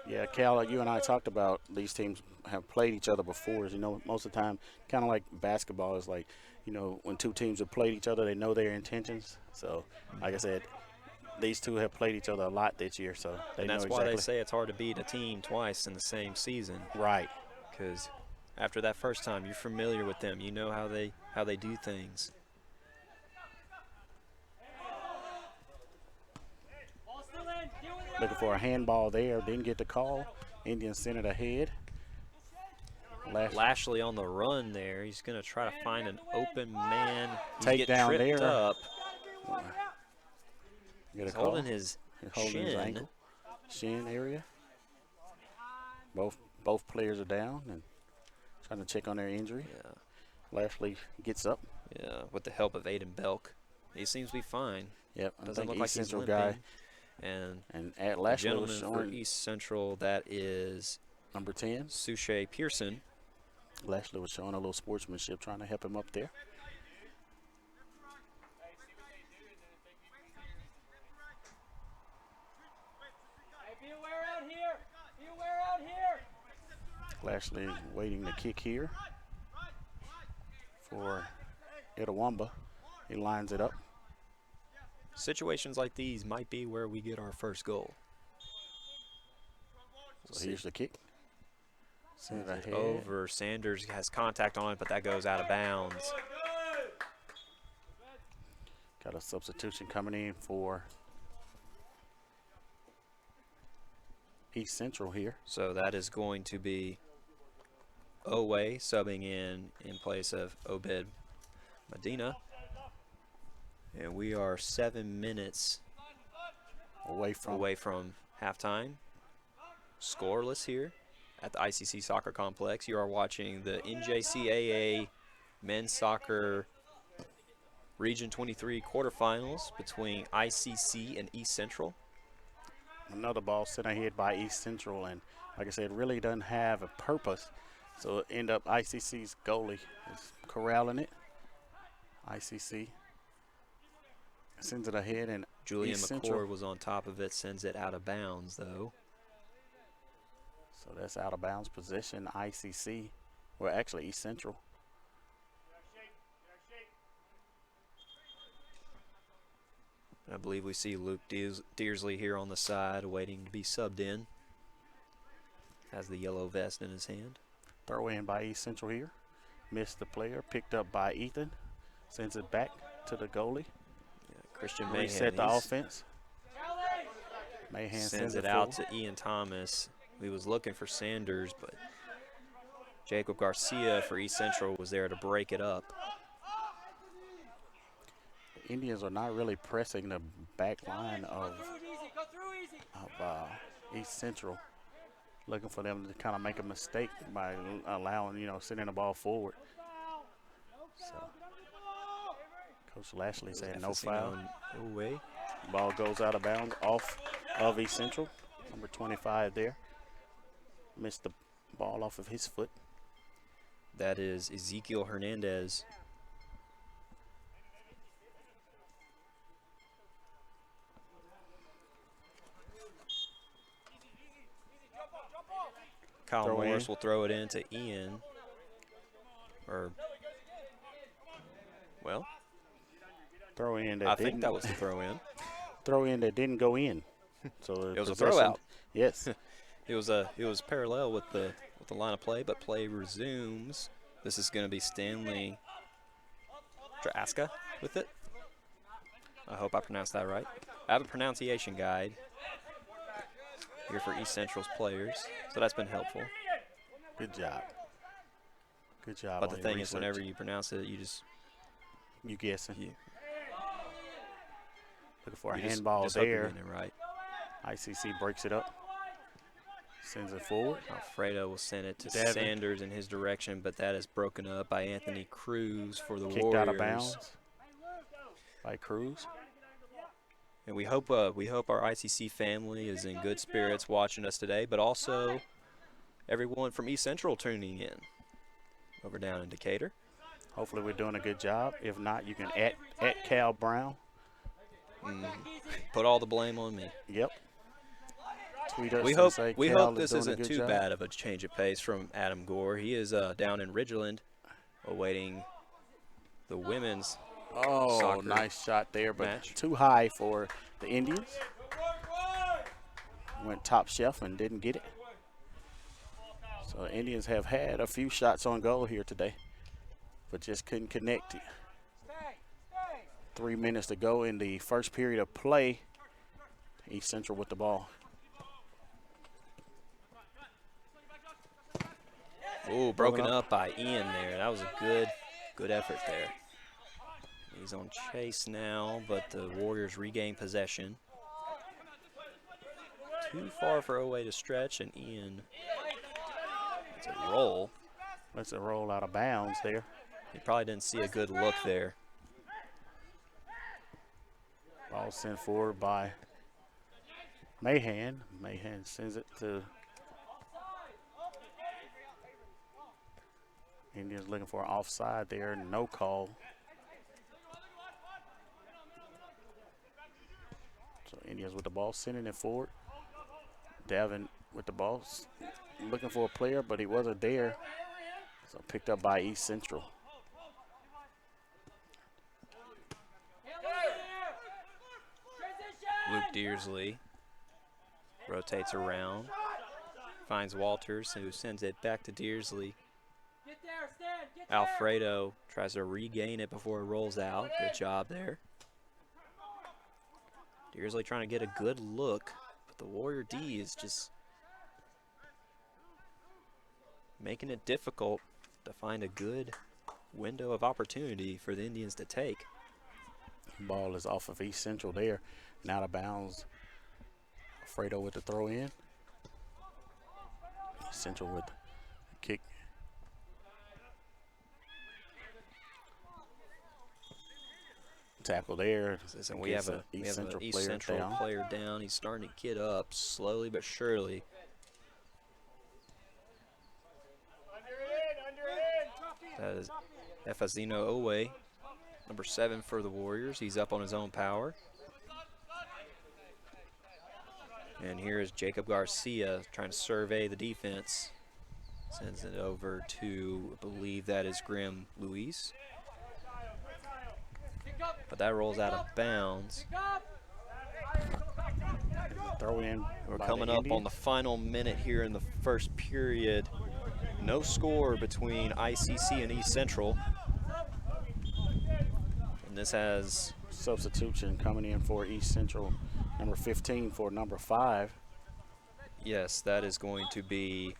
Yeah, Cal, like you and I talked about, these teams have played each other before. You know, most of the time, kind of like basketball is like, you know, when two teams have played each other, they know their intentions. So, like I said, these two have played each other a lot this year, so they And know that's exactly. why they say it's hard to beat a team twice in the same season. Right. Because after that first time, you're familiar with them. You know how they do things. Looking for a handball there, didn't get the call. Indians sent it ahead. Lashley on the run there. He's going to try to find an open man. Take Get down tripped there. up. Get a He's call. holding his shin. ankle, shin area. Both players are down and trying to check on their injury. Yeah. Lashley gets up. Yeah, with the help of Aiden Belk. He seems to be fine. Yep, I Doesn't think look East like he's Central limping. guy. And at the Lashley was gentleman for showing East Central, that is number 10. Suchet Pearson. Lashley was showing a little sportsmanship, trying to help him up there. Lashley waiting to kick here for Itawamba. He lines it up. Situations like these might be where we get our first goal. So here's the kick. Send it Sends it ahead. over. Sanders has contact on it, but that goes out of bounds. Got a substitution coming in for East Central here. So that is going to be Owe subbing in place of Obed Medina. And we are 7 minutes Away from halftime. Scoreless here at the ICC Soccer Complex. You are watching the NJCAA Men's Soccer Region 23 quarterfinals between ICC and East Central. Another ball sent ahead by East Central, and like I said, really doesn't have a purpose. So it end up ICC's goalie is corralling it. ICC sends it ahead, and Julian East McCord Central, was on top of it, sends it out of bounds though. so that's out of bounds possession. ICC, well, actually East Central. I believe we see Luke Dearsley here on the side waiting to be subbed in. Has the yellow vest in his hand. Throw in by East Central here. Missed the player. Picked up by Ethan. Sends it back to the goalie. Yeah, Christian Mahan. Reset the offense. Mahan sends it out to Ian Thomas. He was looking for Sanders, but Jacob Garcia for East Central was there to break it up. The Indians are not really pressing the back line of East Central. Looking for them to kind of make a mistake by allowing, sending the ball forward. So, Coach Lashley said no foul. Away. Ball goes out of bounds off of East Central. Number 25 there. Missed the ball off of his foot. That is Ezekiel Hernandez. Kyle Morris will throw it in to Ian. Throw in that I think that was the throw in. Throw in that didn't go in. So it was a throw out. Yes. It was parallel with the line of play, but play resumes. This is going to be Stanley Traska with it. I hope I pronounced that right. I have a pronunciation guide here for East Central's players, so that's been helpful. Good job. Good job. But the thing is, whenever you pronounce it, you guessing. Yeah. Looking for a handball just there. Right. ICC breaks it up. Sends it forward. Alfredo will send it to Sanders in his direction, but that is broken up by Anthony Cruz for the Warriors. Kicked out of bounds by Cruz. And we hope our ICC family is in good spirits watching us today, but also everyone from East Central tuning in over down in Decatur. Hopefully we're doing a good job. If not, you can at Cal Brown. Put all the blame on me. Yep. Tweet us we hope this isn't too bad of a change of pace from Adam Gore. He is down in Ridgeland awaiting the women's soccer nice shot there, but match. Too high for the Indians. Went top shelf and didn't get it. So the Indians have had a few shots on goal here today, but just couldn't connect. 3 minutes to go in the first period of play. East Central with the ball. Ooh, broken up by Ian there. That was a good effort there. He's on chase now, but the Warriors regain possession. Too far for Oway to stretch, and Ian, it's a roll. That's a roll out of bounds there. He probably didn't see a good look there. Ball sent forward by Mahan. Mahan sends it to Indians looking for an offside there. No call. So Indians with the ball, sending it forward. Davin with the ball, looking for a player, but he wasn't there. So picked up by East Central. Luke Dearsley rotates around, finds Walters, who sends it back to Dearsley. Alfredo tries to regain it before it rolls out. Good job there. Dearsley trying to get a good look, but the Warrior D is just making it difficult to find a good window of opportunity for the Indians to take. Ball is off of East Central there. And out of bounds. Alfredo with the throw in. East Central with the kick. Tackle there. And we have an East Central player down. He's starting to get up slowly but surely. That is Efazino Oway, number 7 for the Warriors. He's up on his own power. And here is Jacob Garcia trying to survey the defense. Sends it over to, I believe that is Grim Luis. But that rolls out of bounds. Throw in. We're by coming the up Indians. on the final minute here in the first period. No score between ICC and East Central. And this has Substitution coming in for East Central, number 15 for number 5. Yes, that is going to be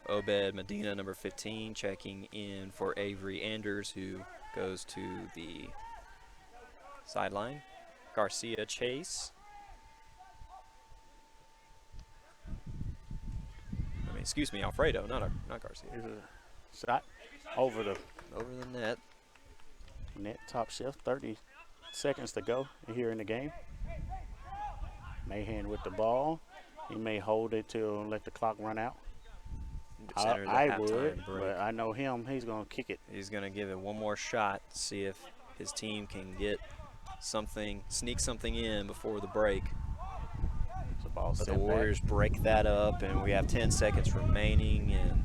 Obed Medina, number 15, checking in for Avery Anders, who goes to the sideline. Garcia Chase. I mean, excuse me, Alfredo, not Garcia. Here's a shot over the net. Net top shelf. 30 seconds to go here in the game. Mahan with the ball. He may hold it to let the clock run out. I would, but I know him. He's going to kick it. He's going to give it one more shot to see if his team can get something, sneak something in before the break. The ball But set the Warriors break that up, and we have 10 seconds remaining, and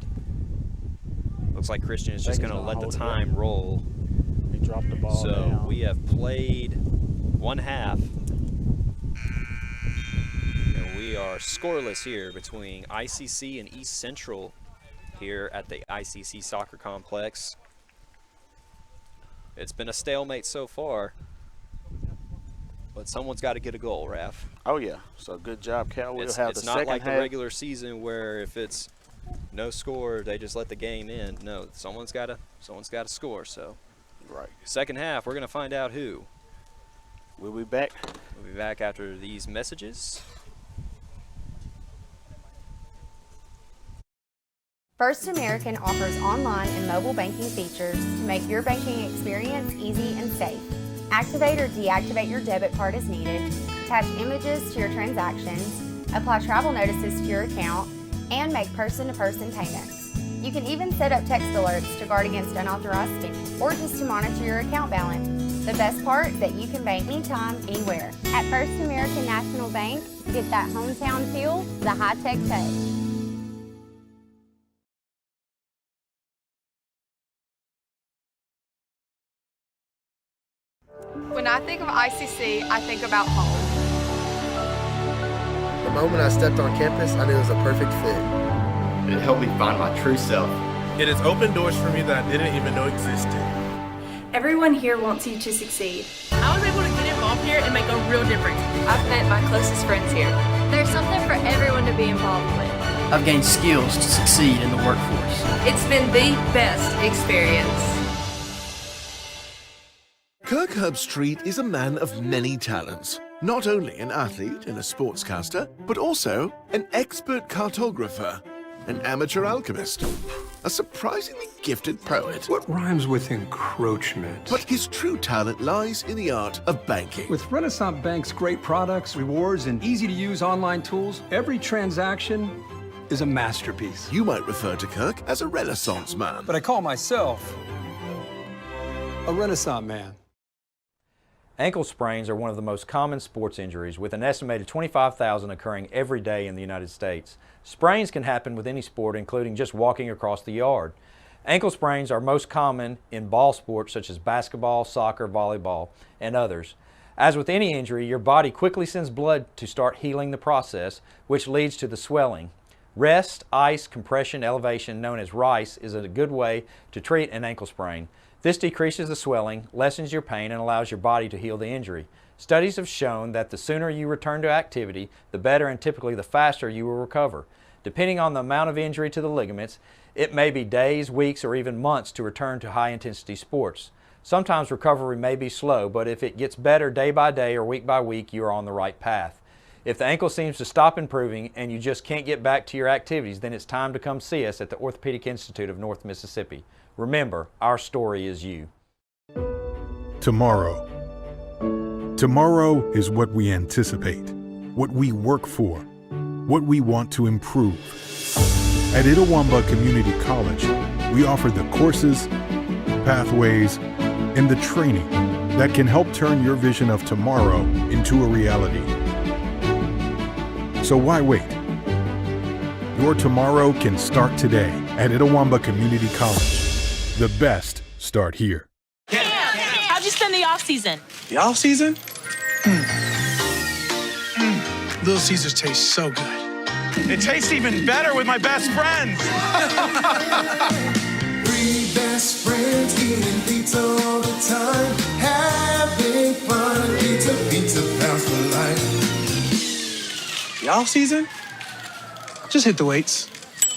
looks like Christian is just going to let the time roll. He dropped the ball down. We have played one half, and we are scoreless here between ICC and East Central here at the ICC Soccer Complex. It's been a stalemate so far, but someone's got to get a goal, Raph. Oh, yeah. So good job, Cal. We'll have It's the not second like the half. regular season where if it's no score, they just let the game in. No, someone's got to score. So, right. Second half, we're going to find out who. We'll be back. We'll be back after these messages. First American offers online and mobile banking features to make your banking experience easy and safe. Activate or deactivate your debit card as needed, attach images to your transactions, apply travel notices to your account, and make person-to-person payments. You can even set up text alerts to guard against unauthorized spending or just to monitor your account balance. The best part is that you can bank anytime, anywhere. At First American National Bank, get that hometown feel, the high-tech touch. When I think of ICC, I think about home. The moment I stepped on campus, I knew it was a perfect fit. It helped me find my true self. It has opened doors for me that I didn't even know existed. Everyone here wants you to succeed. I was able to get involved here and make a real difference. I've met my closest friends here. There's something for everyone to be involved with. I've gained skills to succeed in the workforce. It's been the best experience. Kirk Herbstreit is a man of many talents. Not only an athlete and a sportscaster, but also an expert cartographer, an amateur alchemist, a surprisingly gifted poet. What rhymes with encroachment? But his true talent lies in the art of banking. With Renaissance Bank's great products, rewards, and easy-to-use online tools, every transaction is a masterpiece. You might refer to Kirk as a Renaissance man. But I call myself a Renaissance man. Ankle sprains are one of the most common sports injuries, with an estimated 25,000 occurring every day in the United States. Sprains can happen with any sport, including just walking across the yard. Ankle sprains are most common in ball sports such as basketball, soccer, volleyball, and others. As with any injury, your body quickly sends blood to start healing the process, which leads to the swelling. Rest, ice, compression, elevation, known as RICE, is a good way to treat an ankle sprain. This decreases the swelling, lessens your pain, and allows your body to heal the injury. Studies have shown that the sooner you return to activity, the better and typically the faster you will recover. Depending on the amount of injury to the ligaments, it may be days, weeks, or even months to return to high-intensity sports. Sometimes recovery may be slow, but if it gets better day by day or week by week, you are on the right path. If the ankle seems to stop improving and you just can't get back to your activities, then it's time to come see us at the Orthopedic Institute of North Mississippi. Remember, our story is you. Tomorrow. Tomorrow is what we anticipate, what we work for, what we want to improve. At Itawamba Community College, we offer the courses, pathways, and the training that can help turn your vision of tomorrow into a reality. So why wait? Your tomorrow can start today at Itawamba Community College. The best start here. How'd you spend the off season? The off season? Little Caesars tastes so good. It tastes even better with my best friends. Three best friends eating pizza all the time, having fun. Pizza, pizza pals for life. The off season? Just hit the weights.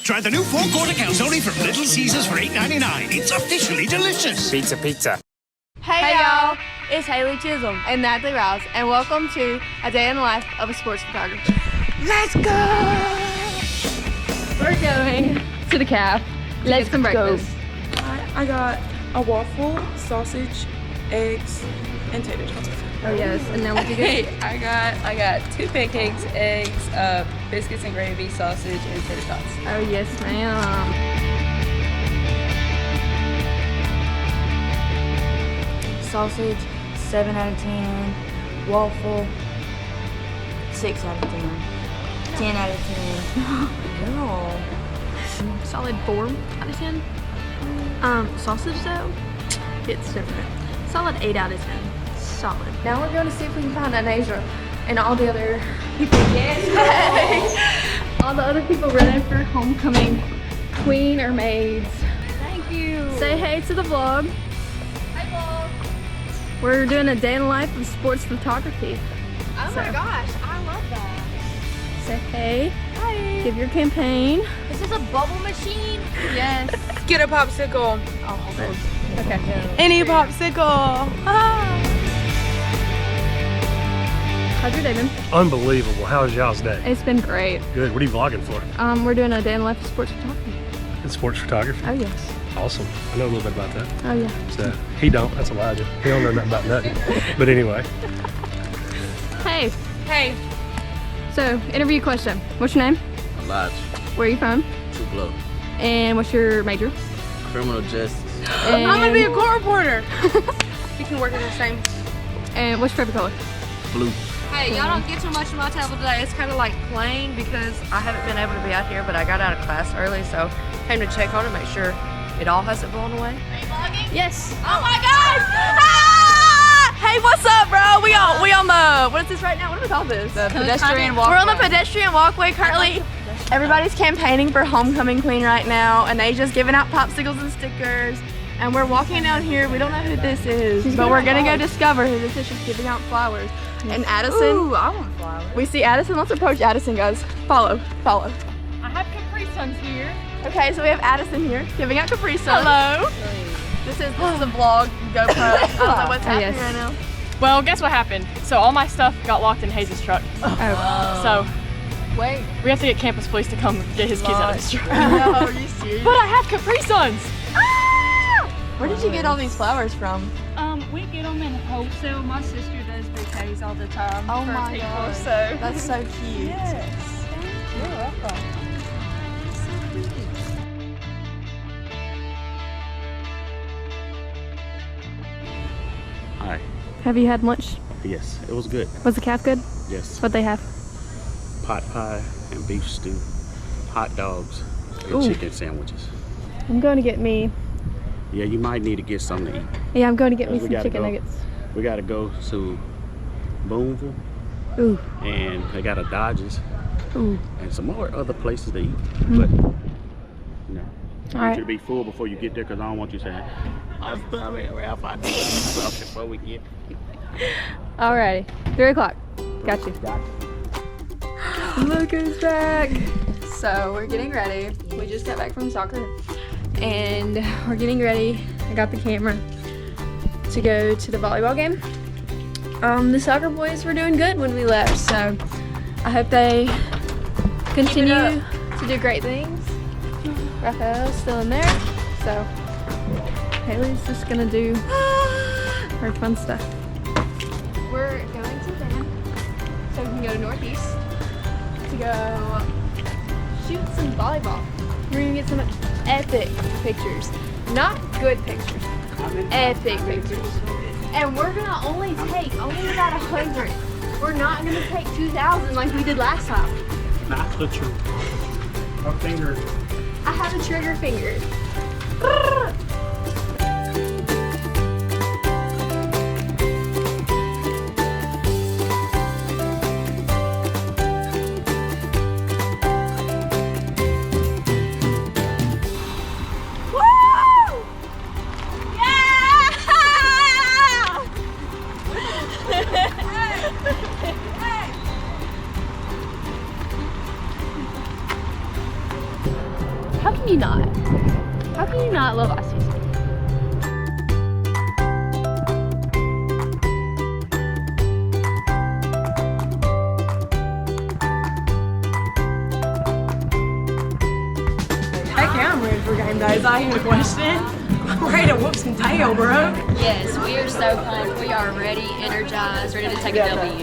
Try the new 4-quarter calzone from Little Caesars for $8.99. It's officially delicious. Pizza, pizza. Hey y'all, it's Haley Chisholm and Natalie Rouse, and welcome to A Day in the Life of a Sports Photographer. Let's go! We're going to the calf. Let's get some breakfast. I got a waffle, sausage, eggs, and tater tots. Oh yes, and now what you get? I got 2 pancakes, eggs, biscuits and gravy, sausage, and tater tots. Oh yes, ma'am. Sausage, 7 out of 10. Waffle, 6 out of 10. 10 out of 10. No. Solid 4 out of 10. Sausage though, it's different. Solid 8 out of 10. Solid. Now we're going to see if we can find Anasia and all the other people. Yes. All the other people running for homecoming queen or maids. Thank you. Say hey to the vlog. Hi vlog. We're doing a day in the life of sports photography. Oh my gosh, I love that. Say hey. Hi. Give your campaign. Is this a bubble machine? Yes. Get a popsicle. I'll hold it. Okay. Any popsicle. How's your day been? Unbelievable. How was y'all's day? It's been great. Good. What are you vlogging for? We're doing a day in the life of sports photography. It's sports photography? Oh yes. Awesome. I know a little bit about that. Oh yeah. So, he don't. That's Elijah. He don't know nothing about nothing. But anyway. Hey. Hey. So, interview question. What's your name? Elijah. Where are you from? Tupelo. And what's your major? Criminal justice. And I'm gonna be a court reporter. We can work in the same. And what's your favorite color? Blue. Hey, y'all don't get too much of my table today. It's kind of like plain because I haven't been able to be out here, but I got out of class early, so came to check on it, make sure it all hasn't blown away. Are you vlogging? Yes. Oh my gosh! Ah! Hey, what's up, bro? We on the, what is this right now? What do we call this? The pedestrian walkway. We're on the pedestrian walkway currently. Everybody's campaigning for homecoming queen right now, and they just giving out popsicles and stickers. And we're walking down here. We don't know who this is, but we're gonna go discover who this is. She's giving out flowers. And Addison. Ooh, I want flowers. We see Addison. Let's approach Addison, guys. Follow. I have Capri Suns here. Okay, so we have Addison here giving out Capri Suns. Hello. This is a vlog, GoPro. I don't know what's happening right now. Well, guess what happened? So all my stuff got locked in Hayes' truck. Oh. So wait, we have to get campus police to come get his keys out of his truck. No, are you serious? But I have Capri Suns. Where did you get all these flowers from? We get them in wholesale. My sister does bouquets all the time Oh for my people. gosh. So That's so cute. Yes. You're welcome. Hi. Have you had lunch? Yes, it was good. Was the calf good? Yes. What'd they have? Pot pie and beef stew, hot dogs, and Ooh. chicken sandwiches. I'm going to get me. Yeah, you might need to get something to eat. Yeah, I'm going to get me We some gotta chicken go. nuggets. We gotta go to Boonville, Ooh. and they got a Dodge's, Ooh. and some more other places to eat. Mm. But, you know, I All want right. you to be full before you get there, because I don't want you saying, I'm sorry, Ralph, I need something before we get. Alrighty. 3 o'clock. Got you. Look who's back. So we're getting ready. We just got back from soccer and we're getting ready. I got the camera to go to the volleyball game. The soccer boys were doing good when we left, so I hope they continue to do great things. Raphael's still in there, so Haley's just gonna do her fun stuff. We're going to Dan, so we can go to Northeast to go shoot some volleyball. We're gonna get some epic pictures. Not good pictures, epic pictures. And we're gonna only take about 100. We're not gonna take 2,000 like we did last time. Not the truth. Her finger. I have a trigger finger. I even a question? I'm ready to whoop some tail, bro. Yes, we are so pumped. We are ready, energized, ready to take a W.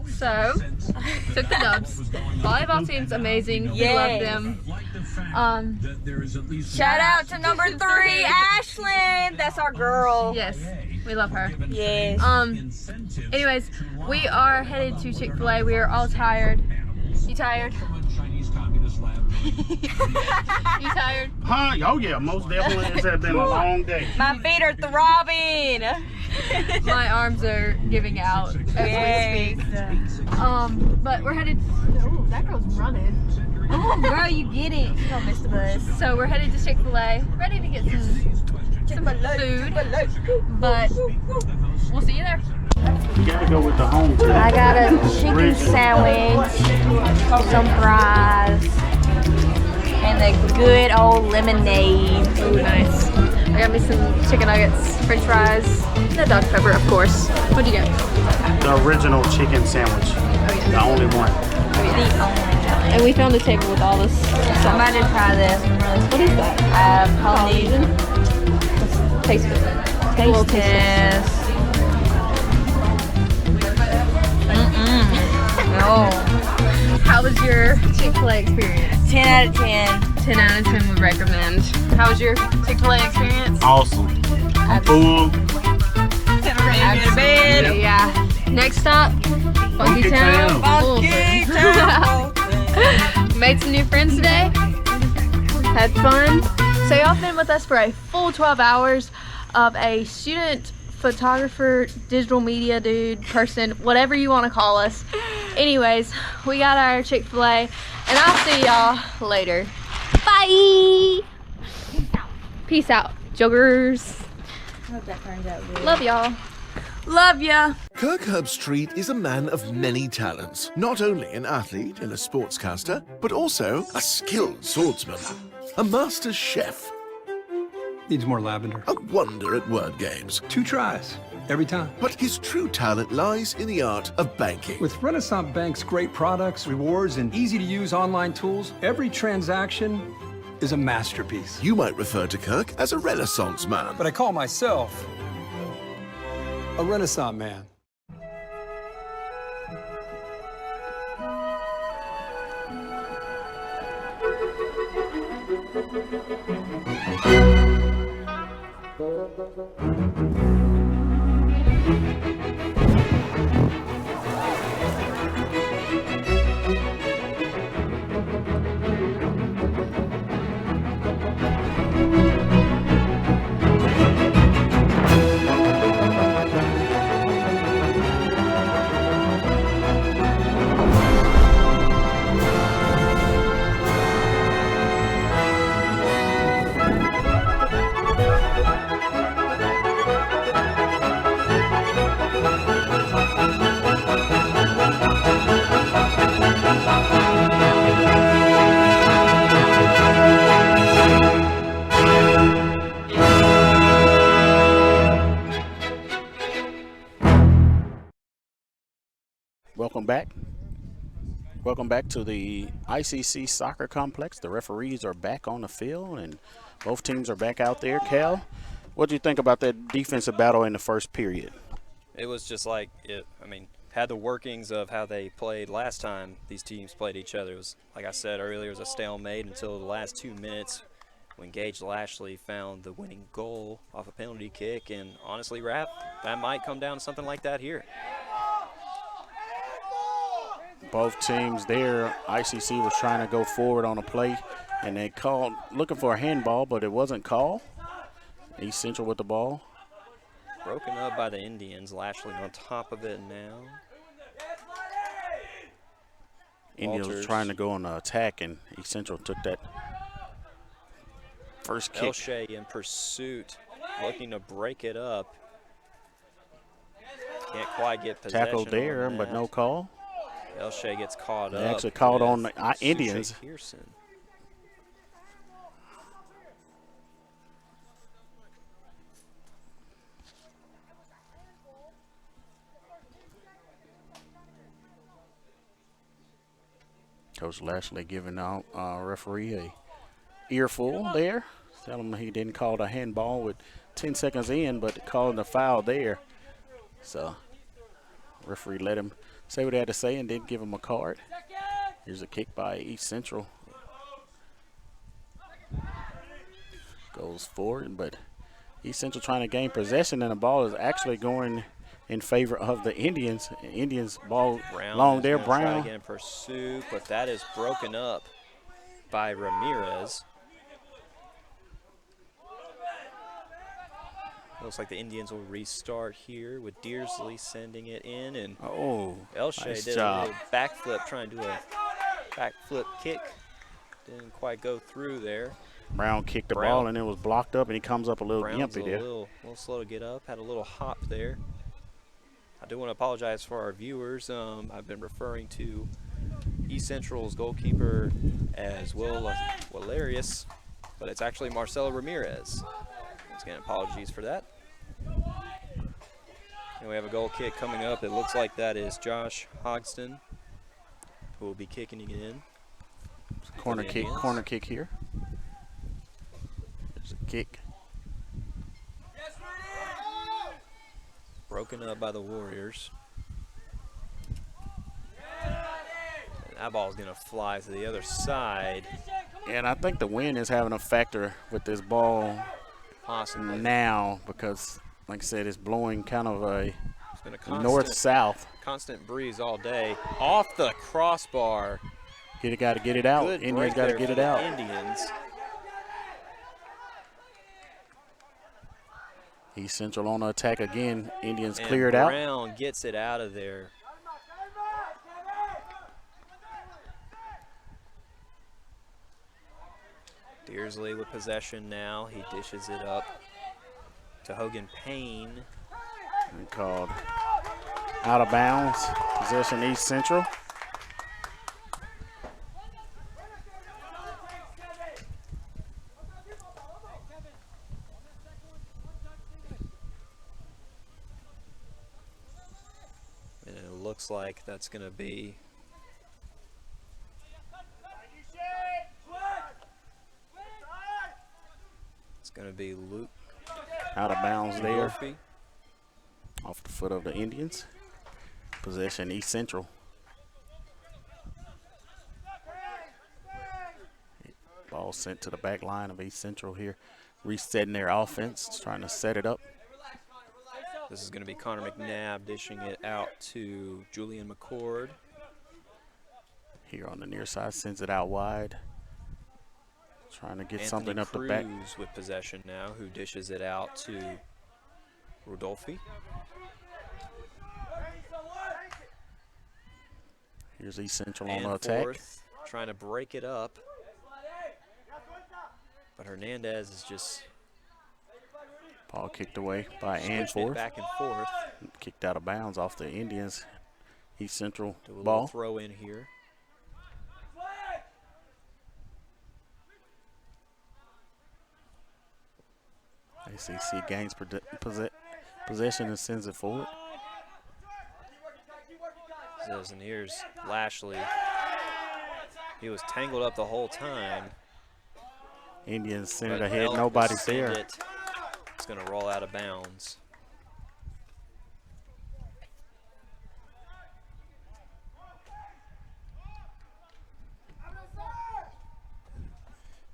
So, took the dubs. Volleyball team's amazing. We love them. Shout out to number 3, Ashlyn. That's our girl. Yes, we love her. Yes. Anyways, we are headed to Chick-fil-A. We are all tired. You tired? You tired? Huh? Oh yeah, most definitely. It's been a long day. My feet are throbbing. My arms are giving out as we speak. But we're headed. Oh, that girl's running. Oh, girl, you get it. You don't miss the bus. So we're headed to Chick-fil-A, ready to get some food. But we'll see you there. You gotta go with the home team. I got a chicken sandwich, some fries, and a good old lemonade. Ooh, nice. I got me some chicken nuggets, french fries, and a Dr. Pepper, of course. What'd you get? The original chicken sandwich. Oh, yeah. The only one. Oh, yeah. And we found a table with all this stuff. I'm about to try this. What is that? Polynesian. Taste it. Taste test. No. How was your Chick-fil-A experience? 10 out of 10. 10 out of 10 would recommend. How was your Chick-fil-A experience? Awesome. I'm full. Ready to bed. Yeah. Next stop, Funky Town. Funky Town. Made some new friends today. Had fun. So y'all been with us for a full 12 hours of a student photographer, digital media dude, person, whatever you want to call us. Anyways, we got our Chick-fil-A, and I'll see y'all later. Bye! Peace out, joggers. I hope that turns out good. Love y'all. Love ya. Kirk Herbstreit is a man of many talents, not only an athlete and a sportscaster, but also a skilled swordsman, a master chef, Needs more lavender. a wonder at word games. 2 tries, every time. But his true talent lies in the art of banking. With Renaissance Bank's great products, rewards, and easy-to-use online tools, every transaction is a masterpiece. You might refer to Kirk as a Renaissance man. But I call myself a Renaissance man. Welcome back to the ICC Soccer Complex. The referees are back on the field, and both teams are back out there. Cal, what do you think about that defensive battle in the first period? It was just like had the workings of how they played last time these teams played each other. It was, like I said earlier, it was a stalemate until the last 2 minutes when Gage Lashley found the winning goal off a penalty kick. And honestly, Raph, that might come down to something like that here. Both teams there, ICC was trying to go forward on a play, and they called, looking for a handball, but it wasn't called. East Central with the ball. Broken up by the Indians. Lashley on top of it now. Indians was trying to go on the attack, and East Central took that first kick. Elshea in pursuit, looking to break it up. Can't quite get possession. Tackled there, but no call. Elshea gets caught up. They actually called on the Indians. Pearson. Coach Lashley giving out referee a earful there. Tell him he didn't call the handball with 10 seconds in, but calling the foul there. So referee let him say what he had to say and didn't give him a card. Here's a kick by East Central. Goes forward, but East Central trying to gain possession, and the ball is actually going in favor of the Indians. Indians ball Brown long there. Try Brown. again in pursuit, but that is broken up by Ramirez. Looks like the Indians will restart here with Dearsley sending it in, and Elshea nice did job. a little backflip, trying to do a backflip kick. Didn't quite go through there. Brown kicked the ball, and it was blocked up, and he comes up a little Brown's gimpy there. A little slow to get up, had a little hop there. I do want to apologize for our viewers. I've been referring to East Central's goalkeeper as Will Valerius, but it's actually Marcelo Ramirez. Once again, apologies for that. And we have a goal kick coming up. It looks like that is Josh Hogston who will be kicking it in. Corner kick here. There's a kick. Broken up by the Warriors. And that ball's going to fly to the other side. And I think the wind is having a factor with this ball possibly now, because, like I said, it's blowing kind of a north-south. Constant breeze all day. Off the crossbar. Got to get it out. Good Indians break got to there get for it the out. Indians. East Central on the attack again. Indians And cleared out. Brown gets it out of there. Dearsley with possession now. He dishes it up to Hogan Payne. And called out of bounds. Possession East Central. And it looks like that's going to be to be Luke. Out of bounds there. Murphy. Off the foot of the Indians. Possession East Central. Ball sent to the back line of East Central here. Resetting their offense, trying to set it up. This is going to be Connor McNabb dishing it out to Julian McCord. Here on the near side, sends it out wide. Trying to get Anthony something up Cruz the back. with possession now, who dishes it out to Rodolfi. Here's East Central And on the attack. Forth, trying to break it up. But Hernandez is just Ball kicked away by switching it Anforth. back and forth. Kicked out of bounds off the Indians. East Central Do a little ball. throw in here. ACC gains possession and sends it forward. And here's Lashley. He was tangled up the whole time. Indians send it but ahead. Elk will Nobody's send there. It's going to roll out of bounds.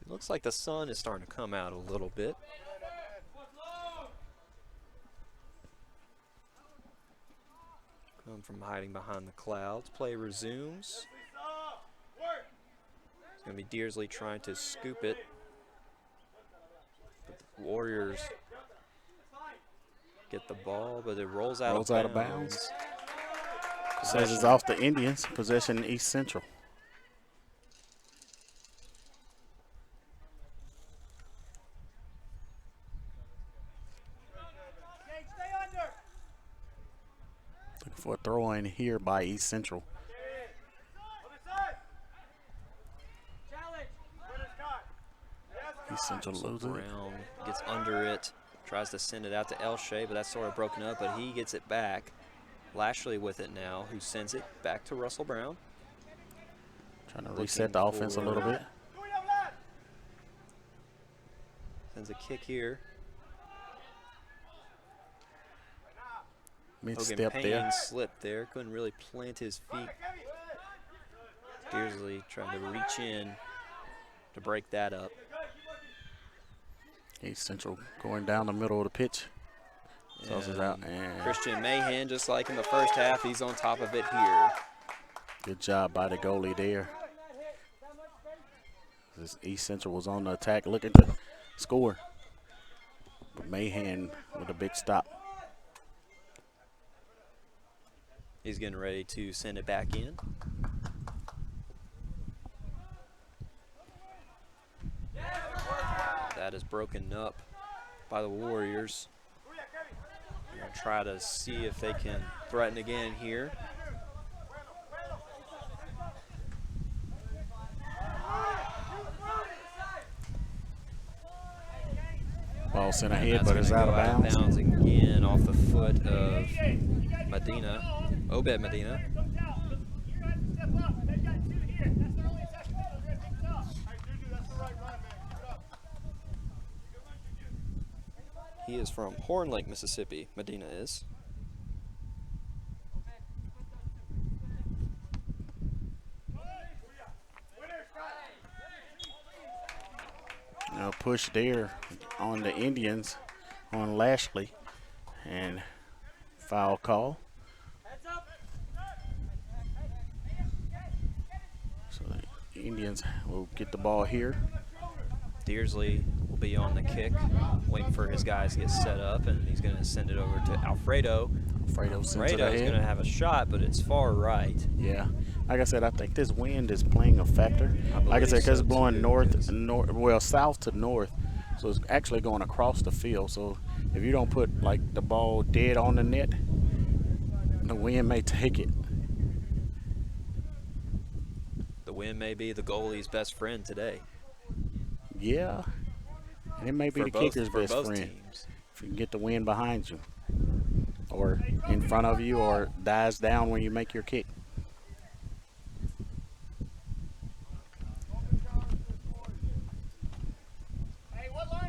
It looks like the sun is starting to come out a little bit. Come from hiding behind the clouds. Play resumes. It's going to be Dearsley trying to scoop it. But the Warriors get the ball, but it rolls out of bounds. Says it's off the Indians. Possession East Central. Looking for a throw in here by East Central. East Central loses it. Brown gets under it, tries to send it out to Elshay, but that's sort of broken up, but he gets it back. Lashley with it now, who sends it back to Russell Brown. Trying to reset the offense a little bit. Sends a kick here. Mid-step Hogan there. Payne slipped there, couldn't really plant his feet. Dearsley trying to reach in to break that up. East Central going down the middle of the pitch. Tosses out. And Christian Mahan, just like in the first half, he's on top of it here. good job by the goalie there. This East Central was on the attack looking to score. But Mahan with a big stop. He's getting ready to send it back in. That is broken up by the Warriors. They're going to try to see if they can threaten again here. Ball sent ahead, but it's out of bounds. Bounds again off the foot of Medina, Obed Medina. He is from Horn Lake, Mississippi. Medina is. Push there on the Indians on Lashley, and foul call. So the Indians will get the ball here. Dearsley will be on the kick, waiting for his guys to get set up, and he's going to send it over to Alfredo. Alfredo's going to have a shot, but it's far right. Yeah, like I said, I think this wind is playing a factor. Like I said, because it's blowing south to north, so it's actually going across the field. So if you don't put like the ball dead on the net, the wind may take it. The wind may be the goalie's best friend today. Yeah, and it may be the kicker's best friend. Teams. If you can get the wind behind you, or in front of you, or dies down when you make your kick.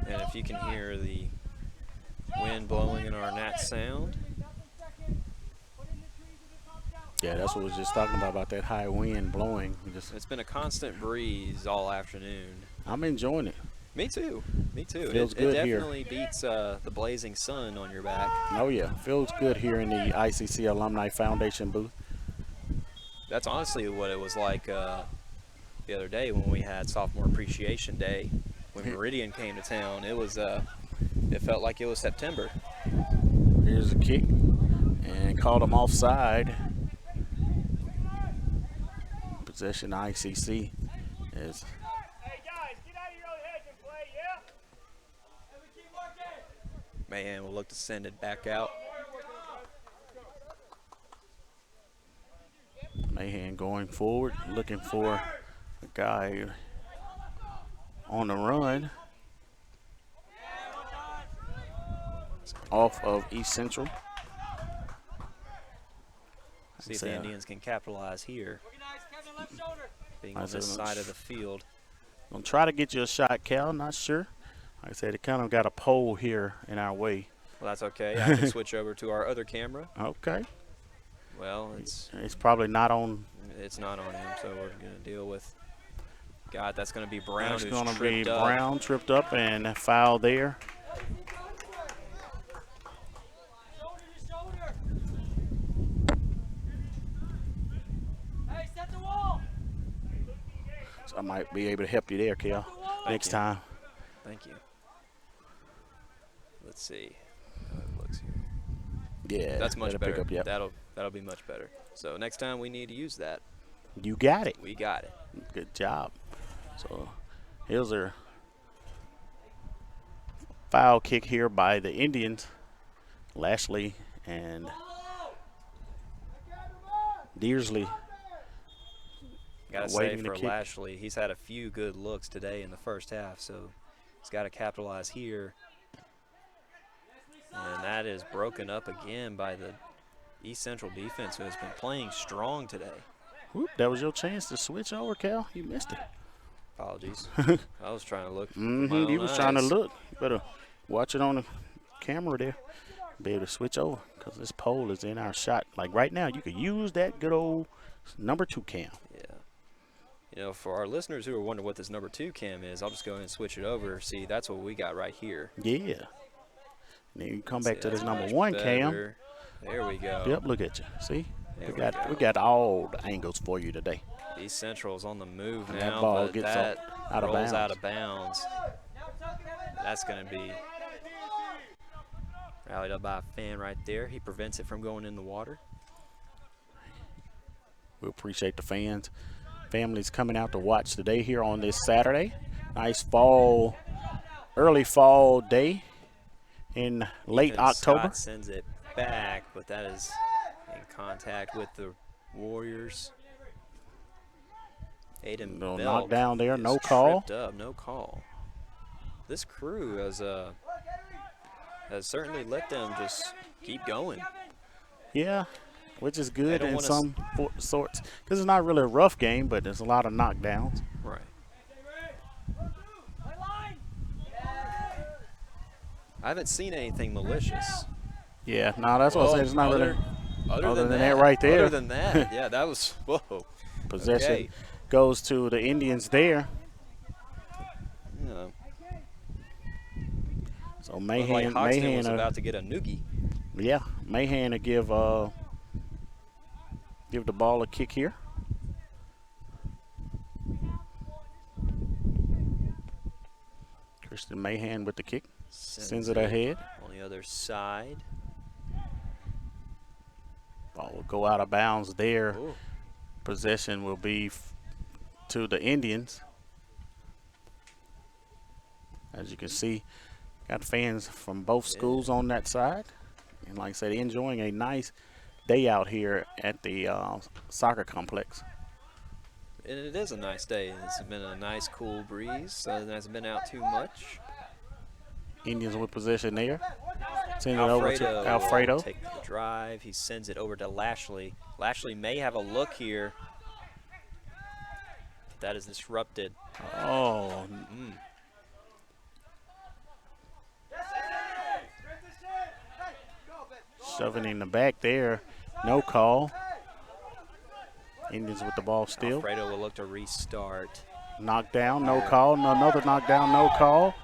And if you can hear the wind blowing in our Nat sound. Yeah, that's what we was just talking about that high wind blowing. It's been a constant breeze all afternoon. I'm enjoying it. Me too. Me too. Feels It good definitely here. beats the blazing sun on your back. Oh yeah, feels good here in the ICC Alumni Foundation booth. That's honestly what it was like the other day when we had Sophomore Appreciation Day. When Meridian came to town, it was it felt like it was September. Here's a kick, and called him offside. Possession ICC is. Man, we'll look to send it back out. Mahan going forward, looking for a guy on the run. Off of East Central. See if the Indians can capitalize here. Being on this side of the field. Gonna try to get you a shot, Cal. Not sure. Like I said, it kind of got a pole here in our way. Well, that's okay. I can switch over to our other camera. Okay. Well, it's probably not on. It's not on him, so we're going to deal with. God, that's going to be Brown. That's who's going to be tripped up. Brown tripped up and a foul there. So I might be able to help you there, Kel, next time. Thank you. Let's see how it looks here. Yeah, that's much that'll better. pick up, yep. That'll be much better. So next time we need to use that. You got it. We got it. Good job. So here's our foul kick here by the Indians. Lashley and Dearsley. Gotta say waiting to for kick. Lashley, he's had a few good looks today in the first half, so he's got to capitalize here. And that is broken up again by the East Central defense, who has been playing strong today. Whoop, that was your chance to switch over, Cal. You missed it. Apologies. I was trying to look. with my You own was trying to eyes. look. You better watch it on the camera there. Be able to switch over because this pole is in our shot. Like right now, you could use that good old number 2 cam. Yeah. You know, for our listeners who are wondering what this number 2 cam is, I'll just go ahead and switch it over. See, that's what we got right here. Yeah. Then you come back to this that's number much 1 cam. better. There we go. Yep, look at you. See? There We got all the angles for you today. East Central's on the move And now, that ball but gets that out of rolls bounds. out of bounds. That's going to be rallied up by a fan right there. He prevents it from going in the water. We appreciate the families coming out to watch today here on this Saturday. Nice fall, early fall day in late Ethan October. Scott sends it back, but that is in contact with the Warriors. Aiden No Belk knockdown there, is no call. tripped up, no call. This crew has certainly let them just keep going. Yeah, which is good don't in wanna some sorts because it's not really a rough game, but there's a lot of knockdowns. Right. I haven't seen anything malicious. Yeah, no, that's what I said. It's not really. Other than that right there. Other than that, yeah, that was whoa. Possession Okay. goes to the Indians there. Yeah. So Looked Mahan, like Hoxton was Mahan, about to get a noogie. yeah, Mahan to give the ball a kick here. Christian Mahan with the kick, sends it ahead. On the other side. Ball will go out of bounds there. Ooh. Possession will be to the Indians. As you can see, got fans from both schools on that side. And like I said, enjoying a nice day out here at the soccer complex. And it is a nice day. It's been a nice cool breeze, so it hasn't been out too much. Indians with possession there. Send it over to Alfredo. Take the drive. He sends it over to Lashley. Lashley may have a look here. That is disrupted. Oh. Shoving in the back there. No call. Indians with the ball still. Alfredo will look to restart. Knockdown, no call. Another knockdown, no call.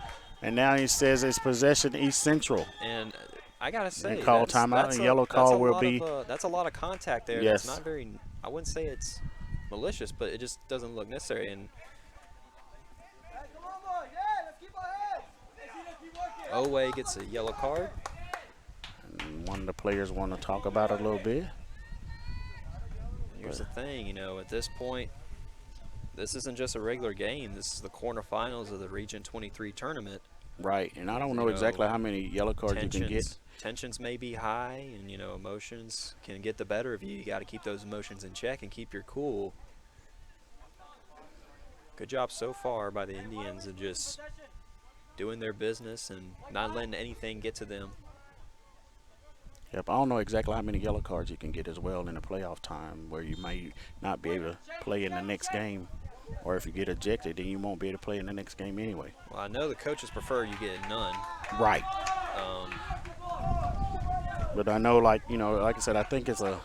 And now he says it's possession East Central. And I gotta say, and call timeout. And yellow call will be. That's a lot of contact there. Yes. That's not very. I wouldn't say it's malicious, but it just doesn't look necessary. And Owe gets a yellow card. And one of the players want to talk about it a little bit. Here's the thing, you know, at this point, this isn't just a regular game. This is the quarterfinals of the Region 23 tournament. Right, and I don't know exactly how many yellow cards you can get. Tensions may be high, and, you know, emotions can get the better of you. You got to keep those emotions in check and keep your cool. Good job so far by the Indians of just doing their business and not letting anything get to them. Yep, I don't know exactly how many yellow cards you can get as well in the playoff time, where you may not be able to play in the next game, or if you get ejected, then you won't be able to play in the next game anyway. Well, I know the coaches prefer you get none. Right. But I know, like, you know, like I said, I think it's a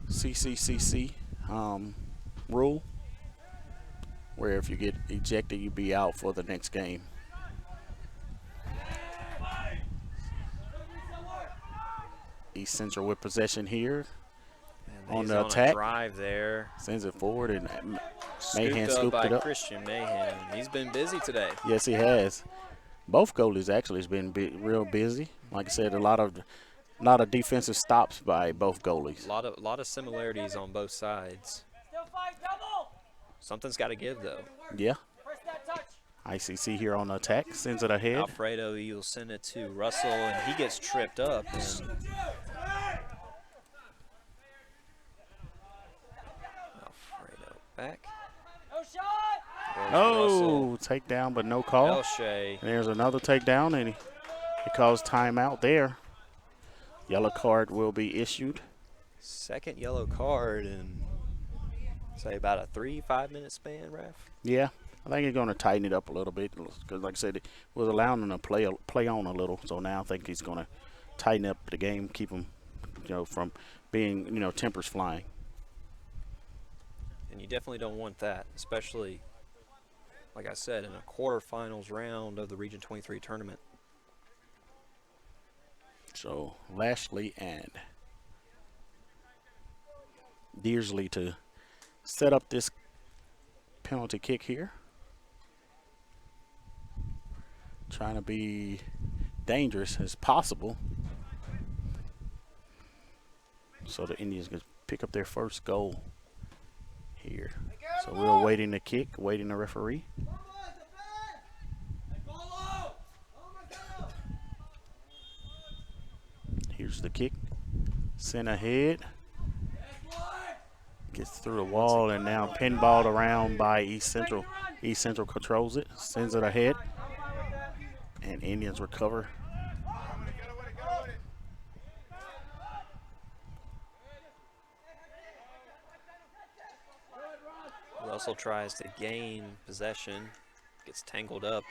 MACCCC rule, where if you get ejected, you be out for the next game. East Central with possession here on the attack. A drive there. Sends it forward, and Mahan scooped scooped it up. Christian Mahan. He's been busy today. Yes, he has. Both goalies actually has been real busy. Like I said, a lot of defensive stops by both goalies. A lot of similarities on both sides. Something's got to give, though. Yeah. ICC here on the attack, sends it ahead. Alfredo, you'll send it to Russell, and he gets tripped up. And Alfredo back. Oh, takedown, but no call. Elshea. There's another takedown, and he calls timeout there. Yellow card will be issued. Second yellow card in, say, about a 3-5 minute span, ref? Yeah. I think he's going to tighten it up a little bit because, like I said, it was allowing him to play on a little. So now I think he's going to tighten up the game, keep him, you know, from being, you know, tempers flying. And you definitely don't want that, especially, like I said, in a quarterfinals round of the Region 23 tournament. So Lashley and Dearsley to set up this penalty kick here. Trying to be dangerous as possible, so the Indians can pick up their first goal here. So we're awaiting the kick, waiting the referee. Here's the kick, sent ahead, gets through the wall, and now pinballed around by East Central. East Central controls it, sends it ahead. And Indians recover. Russell tries to gain possession, gets tangled up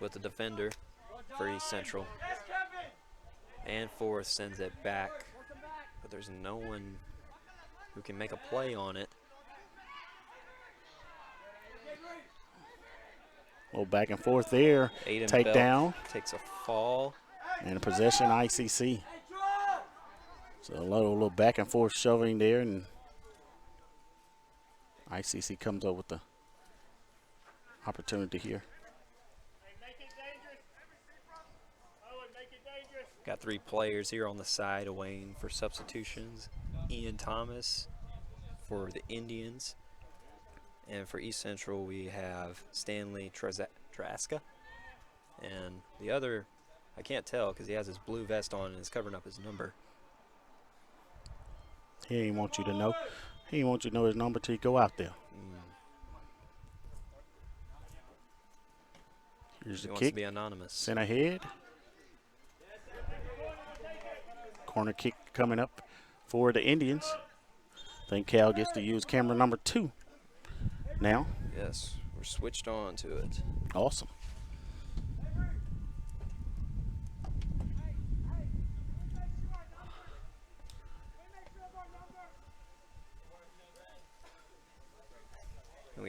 with the defender for East Central. And Forrest sends it back, but there's no one who can make a play on it. A little back and forth there. Takedown. Takes a fall. And a possession ICC. So a little back and forth shoving there, and ICC comes up with the opportunity here. Got 3 players here on the side waiting for substitutions. Ian Thomas for the Indians. And for East Central, we have Stanley Traska. And the other, I can't tell because he has his blue vest on and is covering up his number. He ain't want you to know. He ain't want you to know his number till you go out there. Here's the kick. Wants to be anonymous. Sent ahead. Corner kick coming up for the Indians. I think Cal gets to use camera number 2 now. Yes, we're switched on to it. Awesome.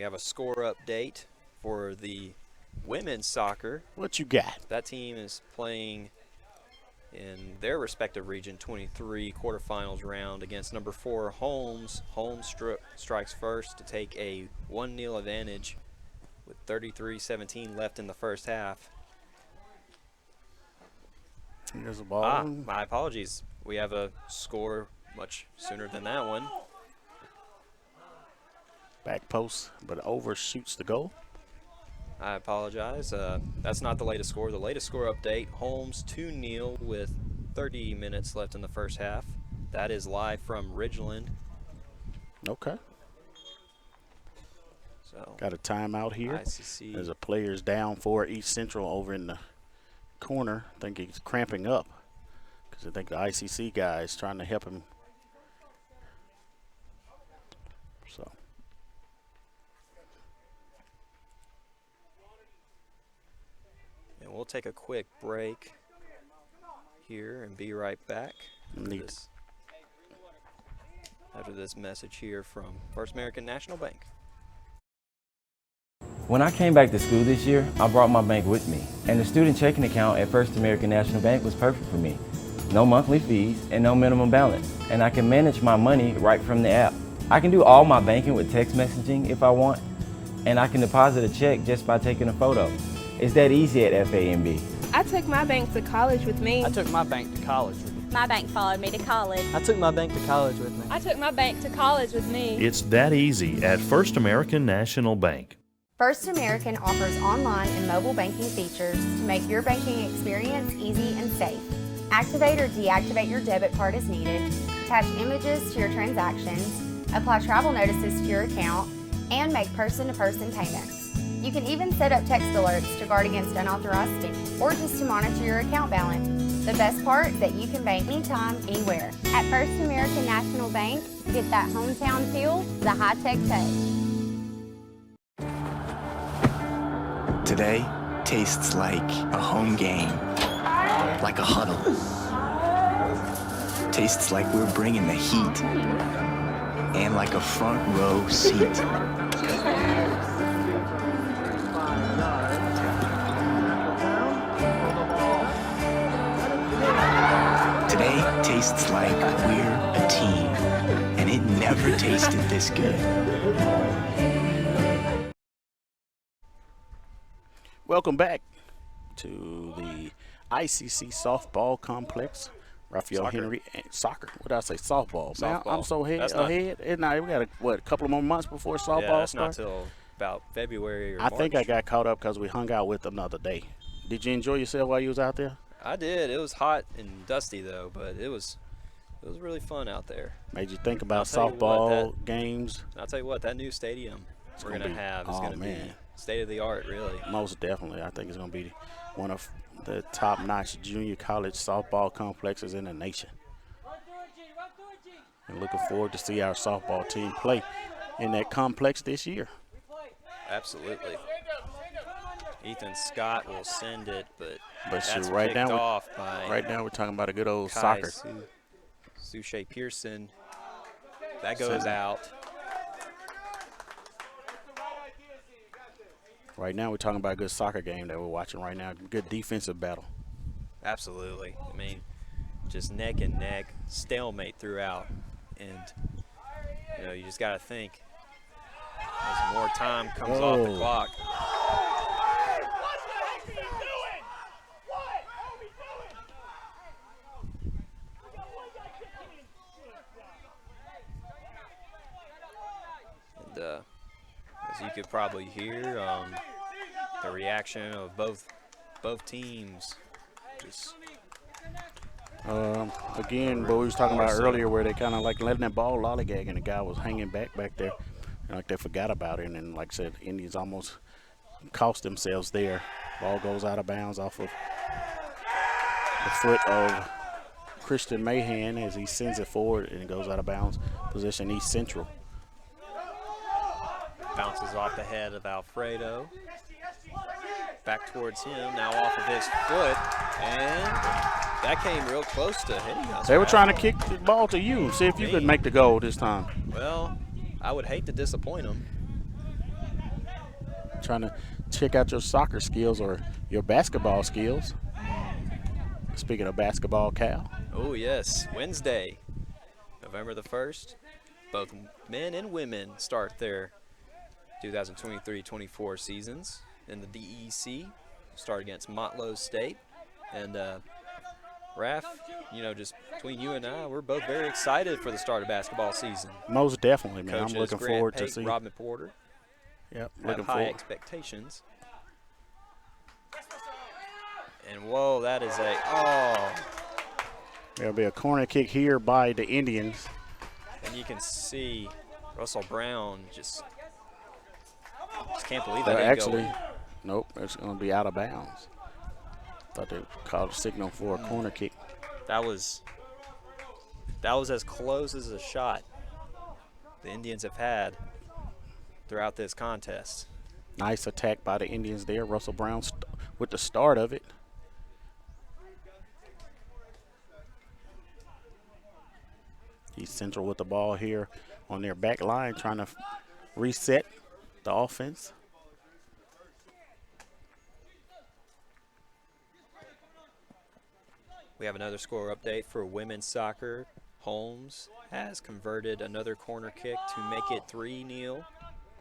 we have a score update for the women's soccer. What you got? That team is playing in their respective Region 23 quarterfinals round against number 4 Holmes. Holmes strikes first to take a 1-0 advantage with 33-17 left in the first half. Here's the ball. My apologies. We have a score much sooner than that one. Back post, but overshoots the goal. I apologize. That's not the latest score. The latest score update, Holmes 2-0 with 30 minutes left in the first half. That is live from Ridgeland. Okay. So got a timeout here. ICC. There's a players down for East Central over in the corner. I think he's cramping up because I think the ICC guy is trying to help him. So. And we'll take a quick break here and be right back after this message here from First American National Bank. When I came back to school this year, I brought my bank with me, and the student checking account at First American National Bank was perfect for me. No monthly fees and no minimum balance, and I can manage my money right from the app. I can do all my banking with text messaging if I want, and I can deposit a check just by taking a photo. It's that easy at FAMB. I took my bank to college with me. I took my bank to college with me. My bank followed me to college. I took my bank to college with me. I took my bank to college with me. It's that easy at First American National Bank. First American offers online and mobile banking features to make your banking experience easy and safe. Activate or deactivate your debit card as needed, attach images to your transactions, apply travel notices to your account, and make person-to-person payments. You can even set up text alerts to guard against unauthorized spending or just to monitor your account balance. The best part is that you can bank anytime, anywhere. At First American National Bank, get that hometown feel the high-tech touch. Today tastes like a home game, like a huddle. Tastes like we're bringing the heat, and like a front row seat. Today tastes like we're a team, and it never tasted this good. Welcome back to the ICC softball complex. Raphael Henry soccer. What did I say? Softball. Man, I'm so ahead. We got a couple of more months before softball that's starts. not till about February or I March. think I got caught up because we hung out with them the other day. Did you enjoy yourself while you was out there? I did. It was hot and dusty though, but it was really fun out there. Made you think about softball games. I'll tell you what, that new stadium we're gonna have is gonna be state of the art, really. Most definitely. I think it's gonna be one of the top-notch junior college softball complexes in the nation. And looking forward to see our softball team play in that complex this year. Absolutely. Ethan Scott will send it, but that's right picked now, off by right now we're talking about a good old Kai soccer. Suche Pearson. That goes out. Right now we're talking about a good soccer game that we're watching right now. Good defensive battle. Absolutely. I mean, just neck and neck, stalemate throughout. And, you know, you just got to think as more time comes off the clock. And as you could probably hear, the reaction of both teams. Just again, what we was talking about earlier, where they kind of like letting that ball lollygag, and the guy was hanging back there, and like they forgot about it. And like I said, Indians almost cost themselves there. Ball goes out of bounds off of the foot of Christian Mahan as he sends it forward, and it goes out of bounds. Position East Central. Bounces off the head of Alfredo. Back towards him, now off of his foot, and that came real close to hitting us. They were trying to kick the ball to you, see if you could make the goal this time. Well, I would hate to disappoint them. trying to check out your soccer skills or your basketball skills. Speaking of basketball, Cal. Oh, yes. Wednesday, November the 1st. Both men and women start their 2023-24 seasons in the DEC. Start against Motlow State. And Raph, you know, just between you and I, we're both very excited for the start of basketball season. Most definitely, man. Coaches I'm looking Grant forward to Pate, see. Robin Porter. Yep, Have looking high forward. expectations. And whoa, that is a There'll be a corner kick here by the Indians. And you can see Russell Brown just can't believe that didn't Actually, go in. nope, it's going to be out of bounds. Thought they called a signal for a corner kick. That was as close as a shot the Indians have had throughout this contest. Nice attack by the Indians there. Russell Brown with the start of it. East Central with the ball here on their back line, trying to reset the offense. We have another score update for women's soccer. Holmes has converted another corner kick to make it 3-0.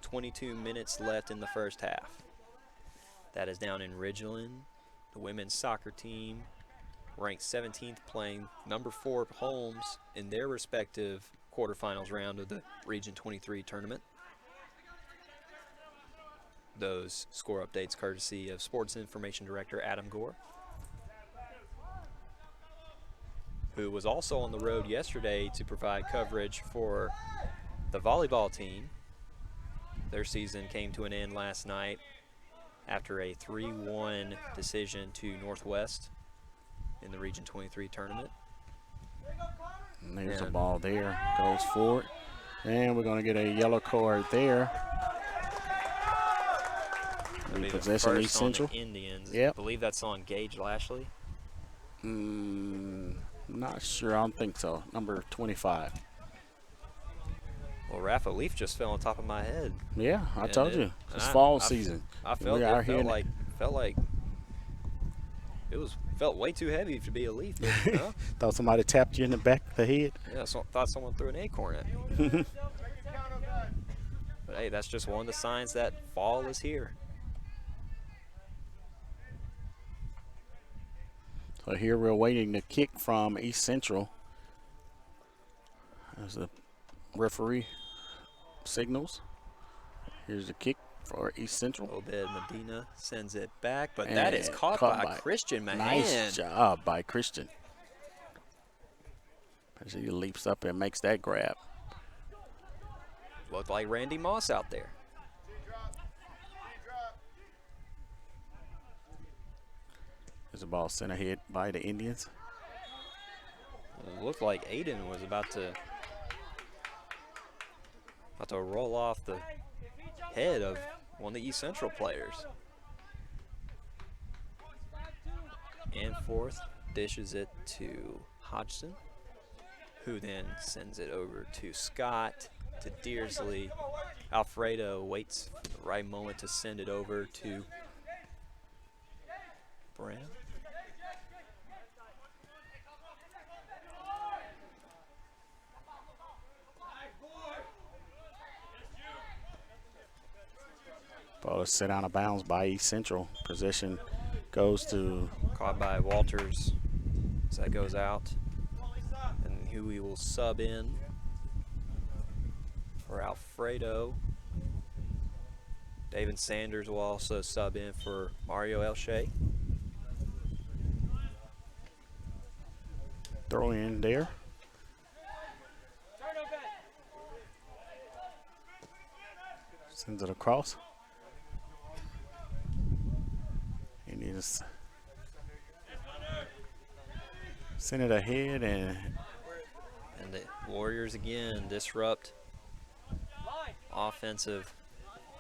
22 minutes left in the first half. That is down in Ridgeland. The women's soccer team ranked 17th, playing number 4 Holmes in their respective quarterfinals round of the Region 23 tournament. Those score updates courtesy of Sports Information Director Adam Gore, who was also on the road yesterday to provide coverage for the volleyball team. Their season came to an end last night after a 3-1 decision to Northwest in the Region 23 tournament. And there's a ball there, goes forward. And we're going to get a yellow card there. Repossession East Central. Indians. Yep. I believe that's on Gage Lashley. Not sure. I don't think so. Number 25. Well, Rafa Leaf just fell on top of my head. Yeah, I And told you. It's fall season. I felt We it are here felt like it felt way too heavy to be a Leaf. But, no. Thought somebody tapped you in the back of the head. Yeah, thought someone threw an acorn at me. But hey, that's just one of the signs that fall is here. So here we're waiting to kick from East Central. As the referee signals. Here's the kick for East Central. Obed Medina sends it back, but that is caught by Christian Mahan. Nice job by Christian. As he leaps up and makes that grab. Looked like Randy Moss out there. There's a ball sent ahead by the Indians. It looked like Aiden was about to roll off the head of one of the East Central players. And fourth dishes it to Hodgson, who then sends it over to Scott, to Deersley. Alfredo waits for the right moment to send it over to Brown. Ball is set out of bounds by East Central. Possession goes to... Caught by Walters. So that goes out. And Huey will sub in for Alfredo. David Sanders will also sub in for Mario Elshea. Throw in there. Sends it across. And he just send it ahead and the Warriors again disrupt offensive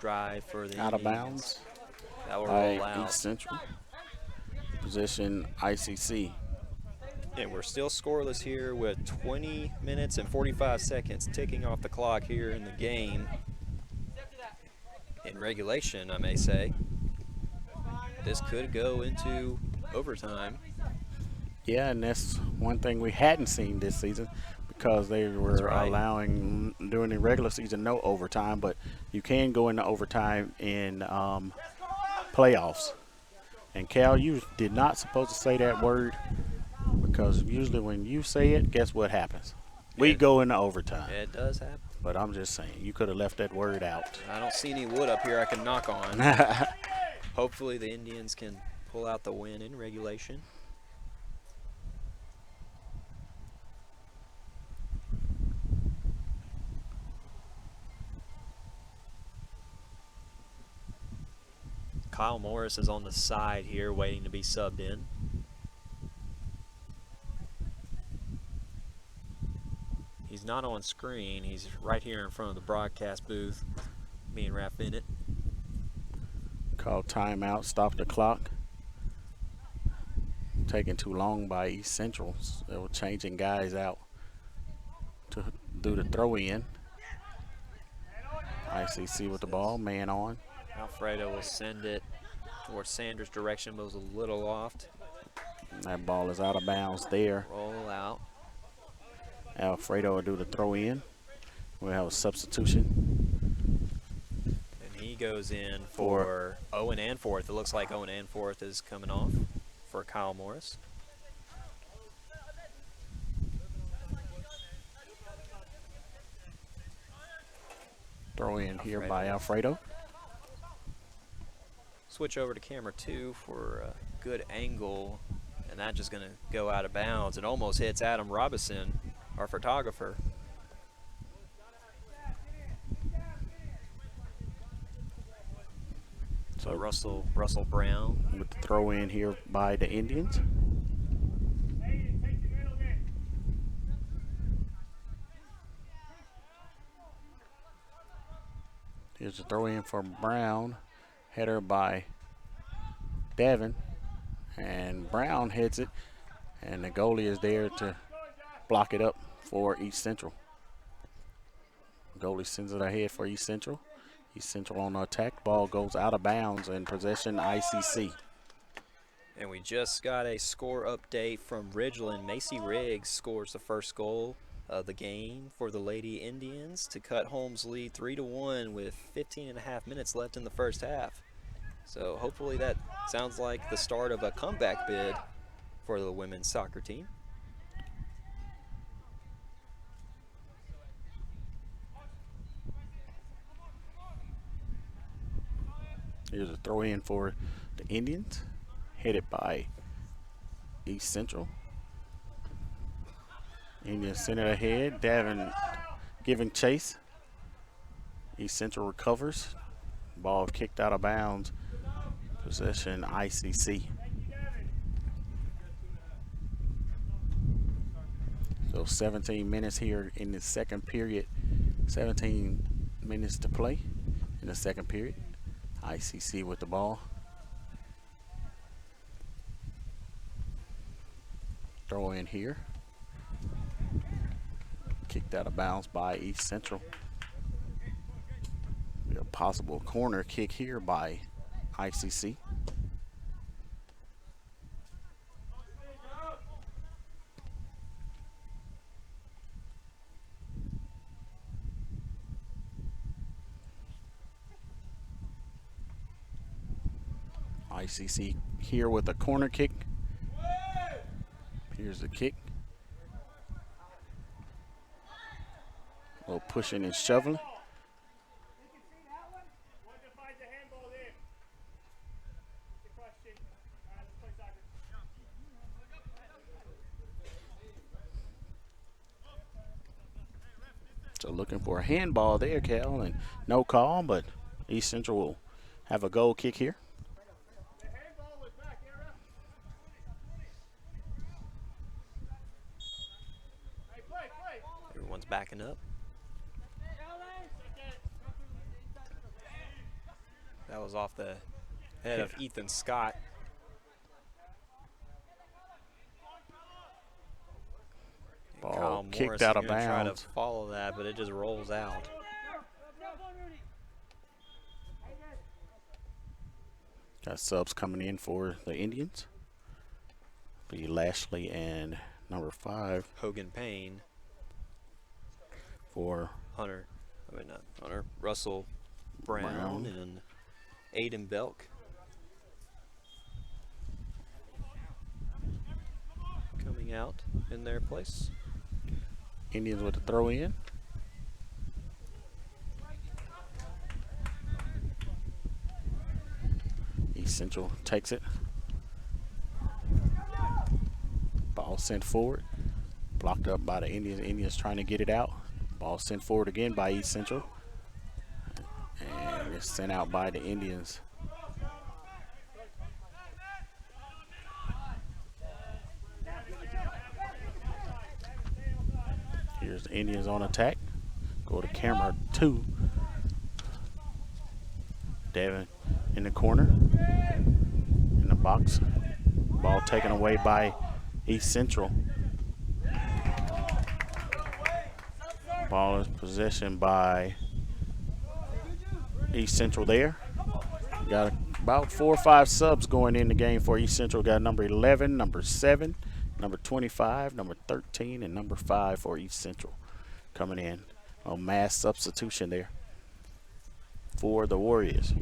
drive for the out of Indians. bounds. That will by roll out. East Central. Position ICC. And we're still scoreless here with 20 minutes and 45 seconds ticking off the clock here in the game. in regulation, I may say. This could go into overtime. Yeah, and that's one thing we hadn't seen this season because they were allowing during the regular season no overtime, but you can go into overtime in playoffs. And Cal, you did not supposed to say that word because usually when you say it, guess what happens? We go into overtime. Yeah, it does happen. But I'm just saying, you could have left that word out. I don't see any wood up here I can knock on. Hopefully the Indians can pull out the win in regulation. Kyle Morris is on the side here waiting to be subbed in. He's not on screen. He's right here in front of the broadcast booth. Me and Raph Bennett. Called timeout, stop the clock. Taking too long by East Central. They were changing guys out to do the throw in. ICC with the ball, man on. Alfredo will send it towards Sanders' direction, but it was a little off. That ball is out of bounds there. Roll out. Alfredo will do the throw in. We'll have a substitution. And he goes in for Owen Anforth. It looks like Owen Anforth is coming off for Kyle Morris. Throw in here by Alfredo. Switch over to camera 2 for a good angle, and that's just going to go out of bounds. It almost hits Adam Robinson, our photographer. So Russell Brown with the throw in here by the Indians. Here's a throw in for Brown. Header by Devin. And Brown heads it. And the goalie is there to block it up for East Central. Goalie sends it ahead for East Central. East Central on the attack. Ball goes out of bounds and possession ICC. And we just got a score update from Ridgeland. Macy Riggs scores the first goal of the game for the Lady Indians to cut Holmes' lead 3-1 with 15.5 minutes left in the first half. So hopefully that sounds like the start of a comeback bid for the women's soccer team. Here's a throw in for the Indians, headed by East Central. Indians send it ahead. Davin giving chase. East Central recovers. Ball kicked out of bounds. Possession ICC. So 17 minutes here in the second period. 17 minutes to play in the second period. ICC with the ball. Throw in here. Kicked out of bounds by East Central. A possible corner kick here by ICC. ICC here with a corner kick. Here's the kick. A little pushing and shoveling. So looking for a handball there, Cal, and no call, but East Central will have a goal kick here. Everyone's backing up. That was off the head of Ethan Scott. Ball kicked out of bounds. Try to follow that, but it just rolls out. Got subs coming in for the Indians. Be Lashley and number 5. Hogan Payne. For Russell Brown and Aiden Belk. Coming out in their place. Indians with a throw in. East Central takes it. Ball sent forward. Blocked up by the Indians. Indians trying to get it out. Ball sent forward again by East Central. And it's sent out by the Indians. Here's the Indians on attack. Go to camera 2. Devin in the corner. In the box. Ball taken away by East Central. Ball is possession by East Central there. Got about 4 or 5 subs going in the game for East Central. Got number 11, number 7, number 25, number 13, and number 5 for East Central coming in. A mass substitution there for the Warriors.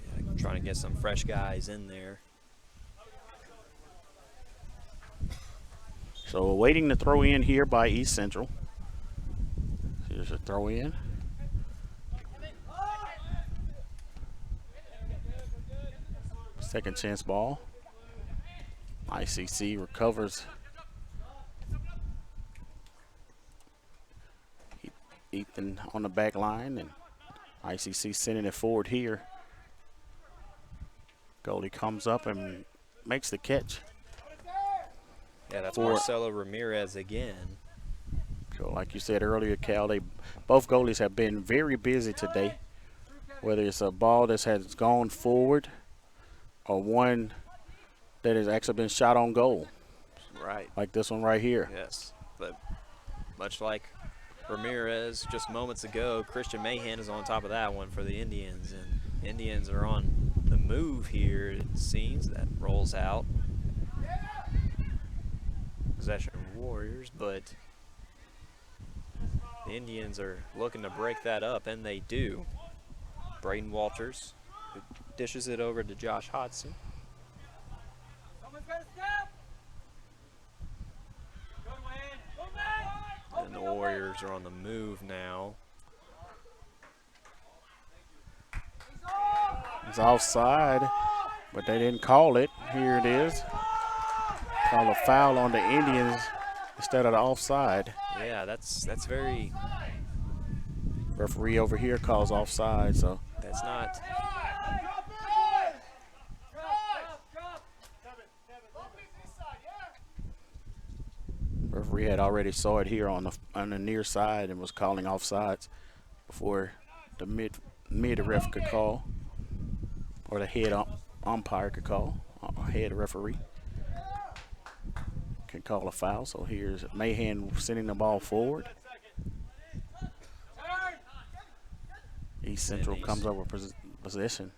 Yeah, trying to get some fresh guys in there. So awaiting the throw in here by East Central. Here's a throw in. Second chance ball. ICC recovers. Ethan on the back line, and ICC sending it forward here. Goalie comes up and makes the catch. Yeah, that's Marcelo Ramirez again. So like you said earlier, Cal, both goalies have been very busy today. Whether it's a ball that has gone forward or one that has actually been shot on goal. Right. Like this one right here. Yes, but much like Ramirez just moments ago, Christian Mahan is on top of that one for the Indians, and Indians are on the move here, it seems. That rolls out. Possession Warriors, but the Indians are looking to break that up, and they do. Braden Walters, who dishes it over to Josh Hodson. And the Warriors are on the move now. It's offside, but they didn't call it. Here it is. Call a foul on the Indians instead of the offside. Yeah, that's very. Referee over here calls offside, so. That's not. Referee had already saw it here on the near side and was calling offsides before the mid ref could call, or the head umpire could call, head referee can call a foul. So here's Mahan sending the ball forward. East Central comes over possession.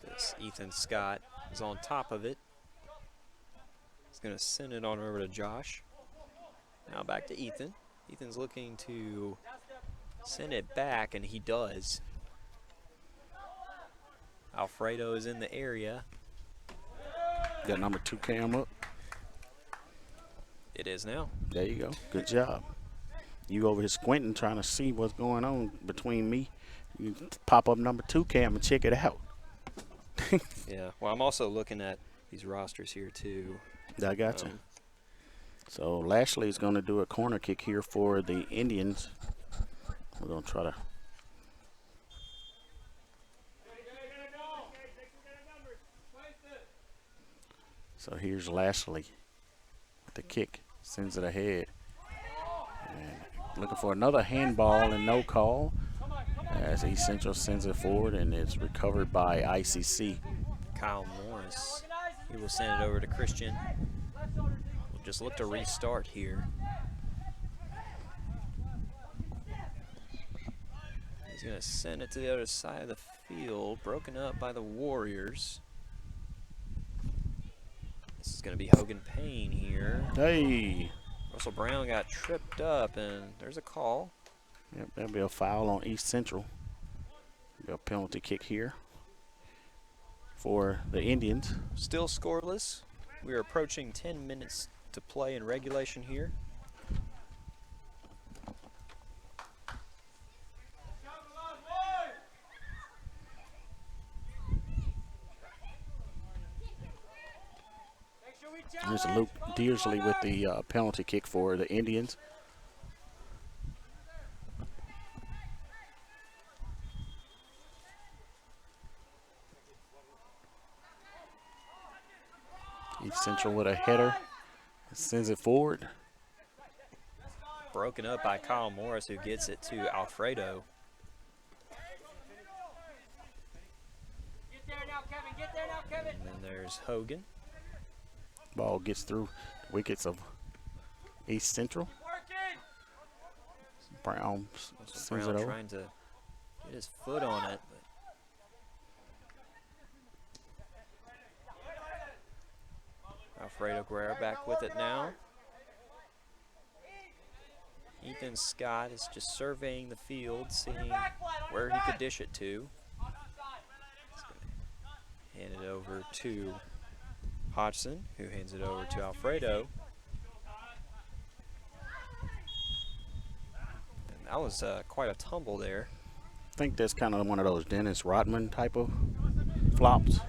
This Ethan Scott is on top of it. He's going to send it on over to Josh. Now back to Ethan. Ethan's looking to send it back, and he does. Alfredo is in the area. Got number 2 cam up. It is now. There you go. Good job. You over here squinting trying to see what's going on between me. You pop up number 2 cam and check it out. Yeah. Well, I'm also looking at these rosters here too. I got you. So Lashley is going to do a corner kick here for the Indians. We're going to try to. So here's Lashley with the kick, sends it ahead. And looking for another handball and no call as East Central sends it forward, and it's recovered by ICC. Kyle Morris, he will send it over to Christian. We'll just look to restart here. He's going to send it to the other side of the field, broken up by the Warriors. This is going to be Hogan Payne here. Hey. Russell Brown got tripped up, and there's a call. Yep, that'll be a foul on East Central. Be a penalty kick here for the Indians. Still scoreless. We are approaching 10 minutes to play in regulation here. Here's Luke Dearsley with the penalty kick for the Indians. East Central with a header. Sends it forward. Broken up by Kyle Morris, who gets it to Alfredo. Get there now, Kevin. Get there now, Kevin. And then there's Hogan. Ball gets through the wickets of East Central. Brown sends it over. Trying to get his foot on it. But Alfredo Guerrero back with it now. Ethan Scott is just surveying the field, seeing where he could dish it to. Hand it over to Hodgson, who hands it over to Alfredo. And that was quite a tumble there. I think that's kind of one of those Dennis Rodman type of flops.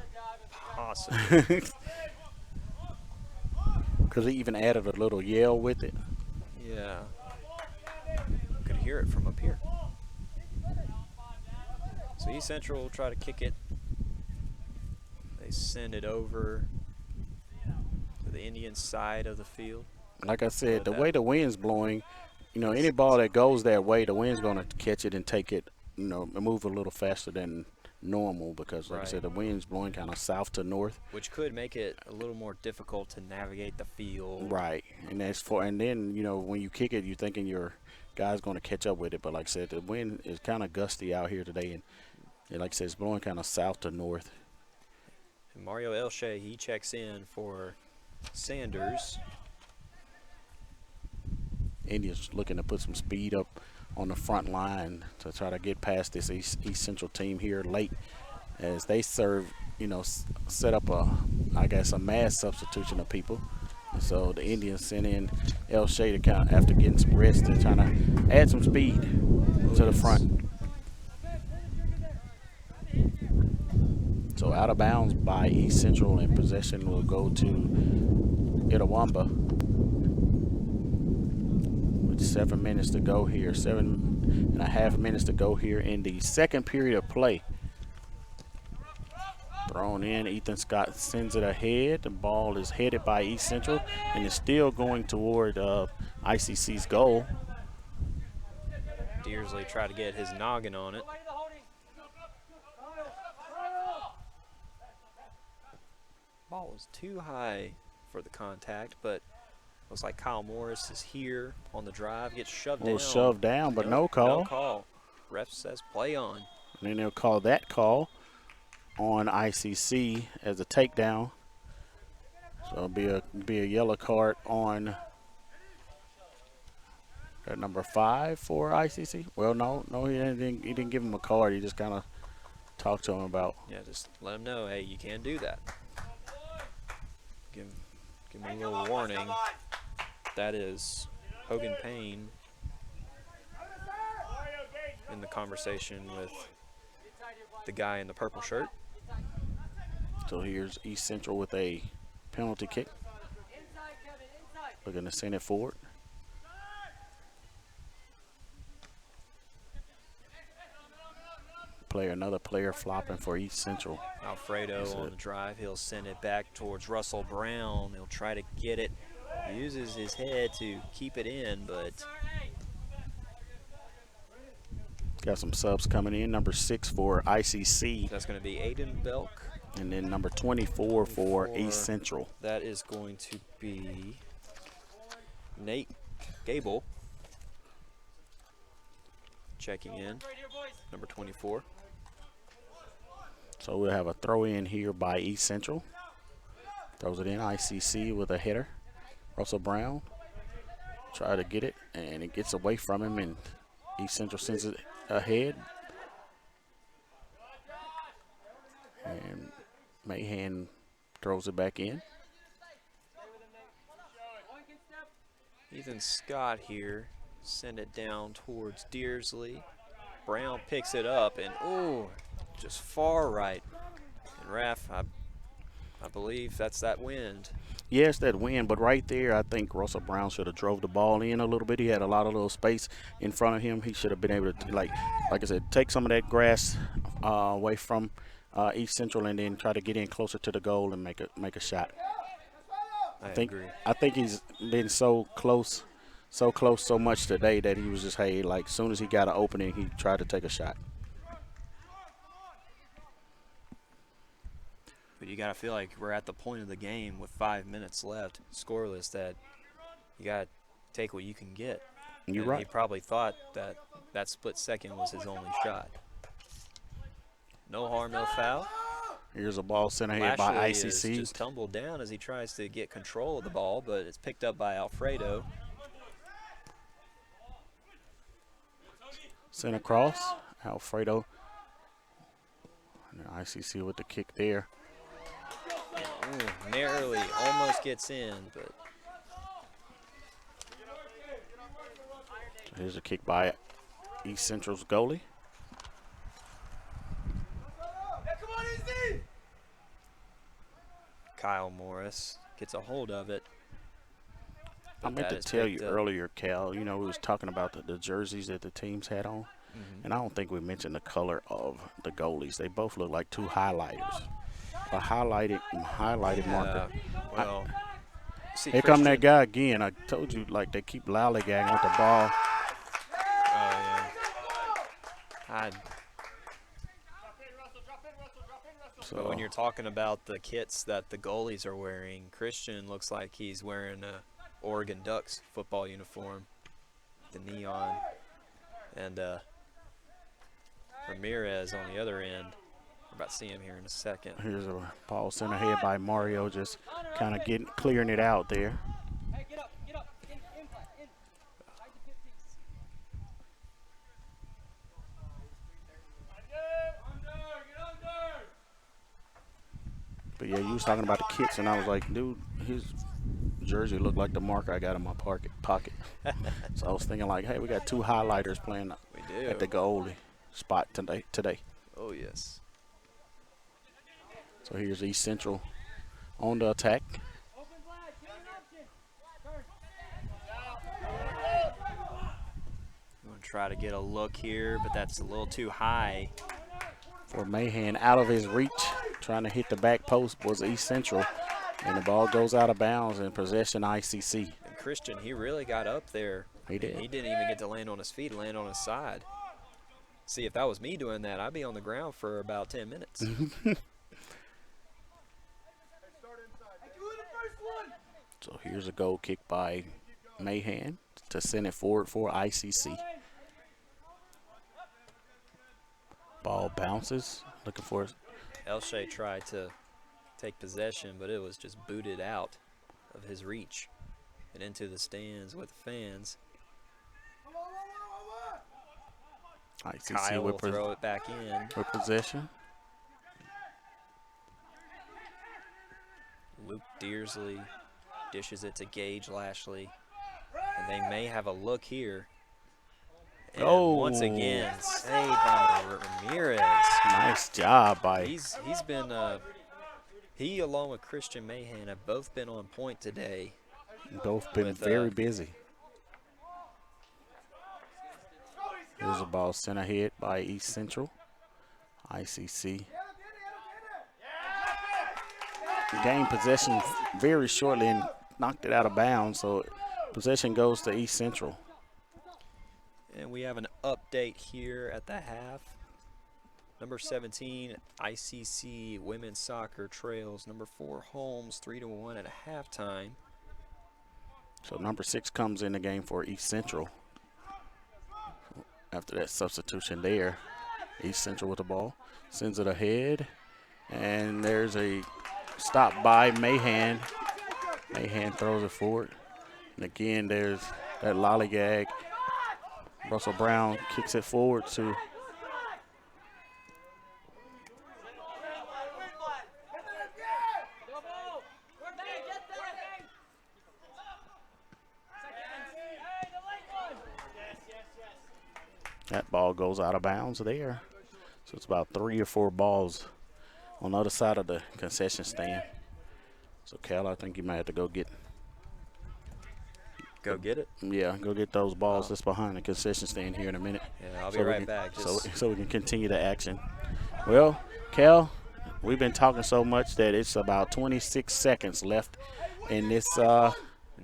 Possibly. Because he even added a little yell with it. Yeah. Could hear it from up here. So East Central will try to kick it. They send it over to the Indian side of the field. Like I said, the way the wind's blowing, you know, any ball that goes that way, the wind's going to catch it and take it, you know, move a little faster than normal because, like I said, the wind's blowing kind of south to north. Which could make it a little more difficult to navigate the field. Right, and then, you know, when you kick it, you're thinking your guy's going to catch up with it. But like I said, the wind is kind of gusty out here today, and like I said, it's blowing kind of south to north. And Mario Elshea, he checks in for Sanders. Indians looking to put some speed up on the front line to try to get past this East Central team here late as they serve, you know, set up I guess a mass substitution of people. And so the Indians sent in Elshea to kind of, after getting some rest, and trying to add some speed to the front. So out of bounds by East Central, and possession will go to Itawamba. With 7 minutes to go here, 7.5 minutes to go here in the second period of play. Thrown in, Ethan Scott sends it ahead. The ball is headed by East Central and is still going toward ICC's goal. Dearsley tried to get his noggin on it. Ball was too high for the contact, but looks like Kyle Morris is here on the drive, gets shoved down. Shoved down, but no call. No call. Ref says play on. And then they'll call that call on ICC as a takedown. So it'll be a yellow card on number 5 for ICC. Well, no, he didn't give him a card. He just kind of talked to him about. Yeah, just let him know, hey, you can't do that. Give him a little warning. That is Hogan Payne in the conversation with the guy in the purple shirt. So here's East Central with a penalty kick. Looking to send it forward. Another player flopping for East Central. Alfredo on the drive. He'll send it back towards Russell Brown. He'll try to get it. He uses his head to keep it in, but got some subs coming in. Number 6 for ICC. That's going to be Aiden Belk. And then number 24 for East Central. That is going to be Nate Gable checking in. number 24. So we'll have a throw in here by East Central. Throws it in, ICC with a header. Russell Brown try to get it, and it gets away from him, and East Central sends it ahead. And Mahan throws it back in. Ethan Scott here, send it down towards Dearsley. Brown picks it up, and ooh, just far right. And Raf, I believe that's that wind. Yes, that wind, but right there, I think Russell Brown should have drove the ball in a little bit. He had a lot of little space in front of him. He should have been able to, like I said, take some of that grass away from East Central, and then try to get in closer to the goal and make a shot. I agree. I think he's been so close so much today that he was just, hey, like as soon as he got an opening, he tried to take a shot. But you got to feel like we're at the point of the game with 5 minutes left, scoreless, that you got to take what you can get. You're and right. He probably thought that split second was his only shot. No harm, no foul. Here's a ball sent ahead by Lashley ICC. is just tumbled down as he tries to get control of the ball, but it's picked up by Alfredo. Sent across. Alfredo. And ICC with the kick there. Ooh, narrowly almost gets in, but Here's a kick by East Central's goalie. Kyle Morris gets a hold of it. I meant to tell you earlier, Cal, you know, we was talking about the jerseys that the teams had on, and I don't think we mentioned the color of the goalies. They both look like two highlighters. A highlighted marker. Well, here come that guy again. I told you, like, they keep lollygagging with the ball. Oh, yeah. But when you're talking about the kits that the goalies are wearing, Christian looks like he's wearing a Oregon Ducks football uniform, the neon, and Ramirez on the other end. We're about to see him here in a second. Here's a ball sent ahead by Mario, just kind of clearing it out there. But yeah, you was talking about the kits, and I was like, dude, his jersey looked like the marker I got in my pocket. So I was thinking, like, hey, we got two highlighters playing at the goalie spot today. Oh, yes. So here's East Central on the attack. I'm going to try to get a look here, but that's a little too high. For Mahan, out of his reach, trying to hit the back post was East Central, and the ball goes out of bounds in possession ICC. And Christian, he really got up there. He did. He didn't even get to land on his feet, land on his side. See, if that was me doing that, I'd be on the ground for about 10 minutes. So here's a goal kick by Mahan to send it forward for ICC. Ball bounces, looking for it. Elshea tried to take possession, but it was just booted out of his reach and into the stands with the fans. ICC Kyle will throw it back in. For possession. Luke Dearsley dishes it to Gage Lashley, and they may have a look here. And once again, saved by Ramirez. Nice job by. He's been he along with Christian Mahan have both been on point today. Both been very busy. Here's a ball sent ahead by East Central. ICC. Gained possession very shortly and knocked it out of bounds, so possession goes to East Central. And we have an update here at the half. Number 17, ICC Women's Soccer trails number 4 Holmes 3-1 at halftime. So number 6 comes in the game for East Central after that substitution there. East Central with the ball. Sends it ahead. And there's a stop by Mahan. Mahan throws it forward. And again, there's that lollygag. Russell Brown kicks it forward to that ball goes out of bounds there. So it's about 3 or 4 balls on the other side of the concession stand. So Cal, I think you might have to go get it? Yeah, go get those balls that's behind the concession stand here in a minute. Yeah, I'll be right back. So we can continue the action. Well, Cal, we've been talking so much that it's about 26 seconds left in this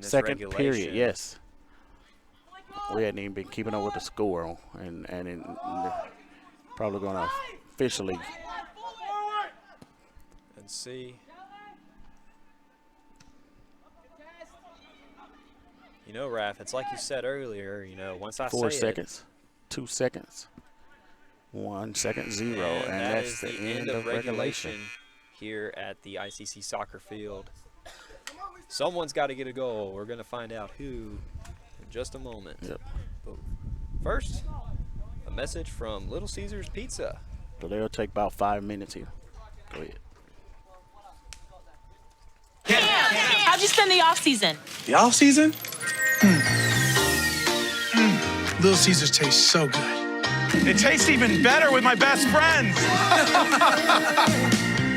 second period. Yes. We hadn't even been keeping up with the score, and probably going to officially. And see. You know, Raph, it's like you said earlier, you know, once I 4 say seconds, 2 seconds, 1 second, 0, and that that's is the end of regulation here at the ICC soccer field. Someone's got to get a goal. We're going to find out who in just a moment. Yep. But first, a message from Little Caesars Pizza. So they'll take about 5 minutes here. Go ahead. How'd you spend the off season? The off season? Little Caesars tastes so good. It tastes even better with my best friends.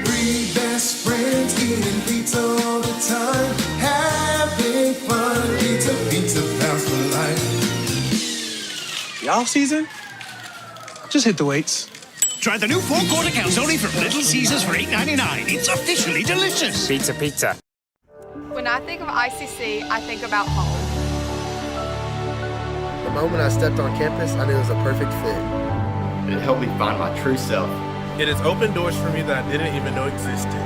3 best friends eating pizza all the time, having fun. Pizza pals for life. The off season? Just hit the weights. Try the new 4-quarter calzone from Little Caesars for $8.99. It's officially delicious. Pizza. When I think of ICC, I think about home. The moment I stepped on campus, I knew it was a perfect fit. It helped me find my true self. It has opened doors for me that I didn't even know existed.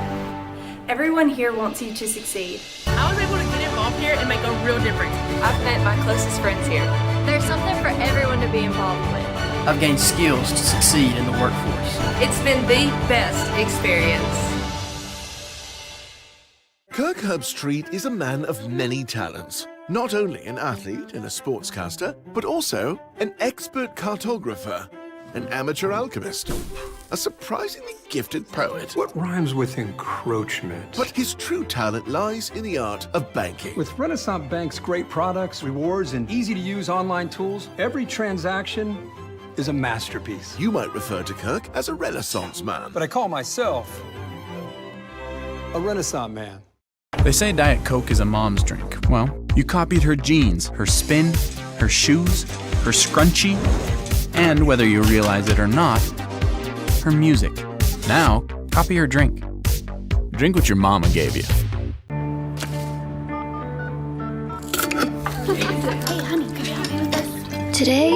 Everyone here wants you to succeed. I was able to get involved here and make a real difference. I've met my closest friends here. There's something for everyone to be involved with. I've gained skills to succeed in the workforce. It's been the best experience. Kirk Herbstreit is a man of many talents. Not only an athlete and a sportscaster, but also an expert cartographer, an amateur alchemist, a surprisingly gifted poet. What rhymes with encroachment? But his true talent lies in the art of banking. With Renaissance Bank's great products, rewards, and easy-to-use online tools, every transaction is a masterpiece. You might refer to Kirk as a Renaissance man. But I call myself a Renaissance man. They say Diet Coke is a mom's drink. Well, you copied her jeans, her spin, her shoes, her scrunchie, and whether you realize it or not, her music. Now, copy her drink. Drink what your mama gave you. Hey, honey, could you help me with this? Today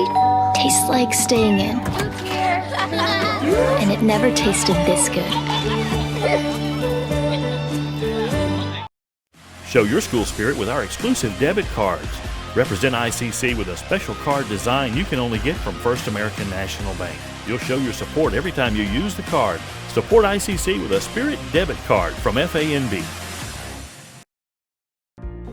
tastes like staying in. And it never tasted this good. Show your school spirit with our exclusive debit cards. Represent ICC with a special card design you can only get from First American National Bank. You'll show your support every time you use the card. Support ICC with a Spirit debit card from FANB.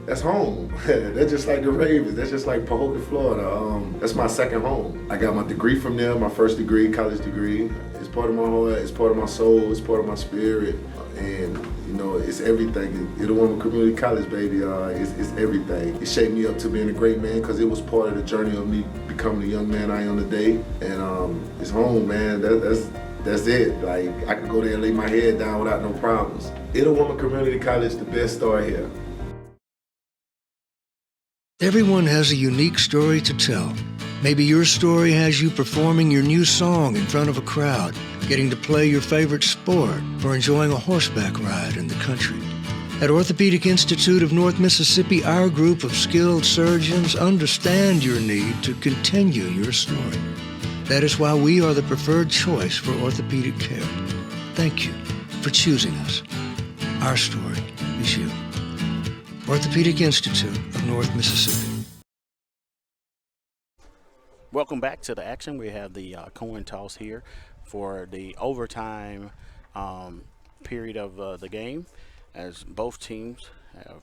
That's home. That's just like the Ravens. That's just like Pahokee, Florida. That's my second home. I got my degree from there, my first degree, college degree. It's part of my heart, it's part of my soul, it's part of my spirit. And, you know, it's everything. Itawamba Community College, baby, it's everything. It shaped me up to being a great man because it was part of the journey of me becoming the young man I am today. And it's home, man. That's it. Like, I could go there and lay my head down without no problems. Itawamba Community College, the best start here. Everyone has a unique story to tell. Maybe your story has you performing your new song in front of a crowd, getting to play your favorite sport, or enjoying a horseback ride in the country. At Orthopedic Institute of North Mississippi, our group of skilled surgeons understand your need to continue your story. That is why we are the preferred choice for orthopedic care. Thank you for choosing us. Our story is you. Orthopedic Institute of North Mississippi. Welcome back to the action. We have the coin toss here for the overtime period of the game, as both teams have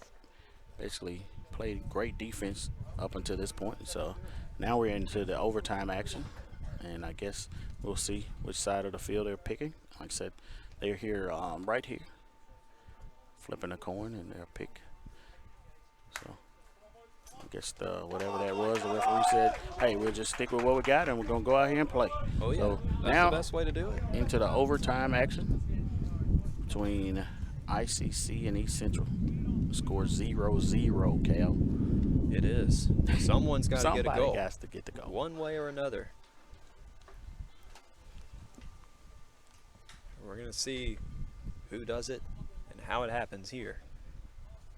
basically played great defense up until this point. So now we're into the overtime action, and I guess we'll see which side of the field they're picking. Like I said, they're here right here, flipping a coin, and they'll pick. So I guess whatever that was, the referee said, hey, we'll just stick with what we got, and we're going to go out here and play. Oh, yeah. So That's now the best way to do it. into the overtime action between ICC and East Central. Score 0-0, Cal. It is. Someone's got to get a goal. Somebody has to get the goal. One way or another. We're going to see who does it and how it happens here.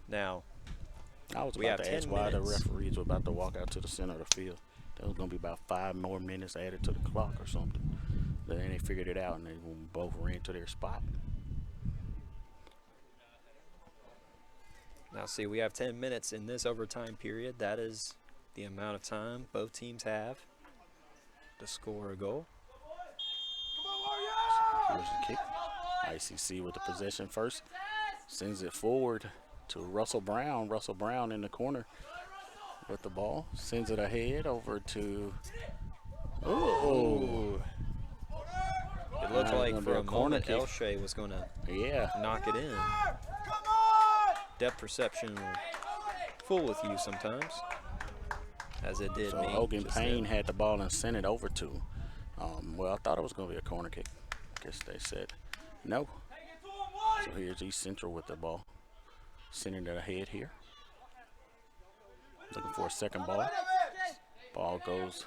Now, I was we about have to 10 ask why the minutes. referees were about to walk out to the center of the field. There was going to be about 5 more minutes added to the clock or something. But then they figured it out, and they both ran to their spot. Now, see, we have 10 minutes in this overtime period. That is the amount of time both teams have to score a goal. Here's the kick. ICC with the possession first. Sends it forward to Russell Brown. Russell Brown in the corner with the ball. Sends it ahead over to... Oh! It looked Now like it's for gonna a be a corner moment kick. Elshea was going to Yeah. knock it in. Depth perception will fool with you sometimes, as it did So me. Hogan just Payne then. had the ball and sent it over to. Well, I thought it was going to be a corner kick. I guess they said no. So here's East Central with the ball. Sending it ahead here. Looking for a second ball. Ball goes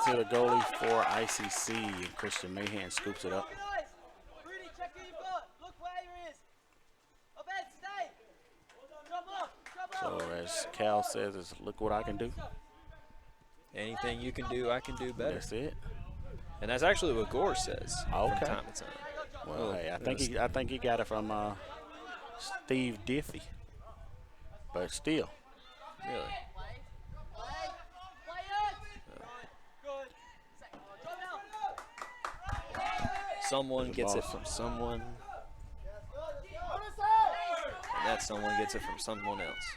to the goalie for ICC, and Christian Mahan scoops it up. So as Cal says, is look what I can do. Anything you can do, I can do better. That's it. And that's actually what Gore says Okay. from time to time. Well, hey, I think he got it from Steve Diffie, but still. Really. Someone gets it from someone, and that someone gets it from someone else.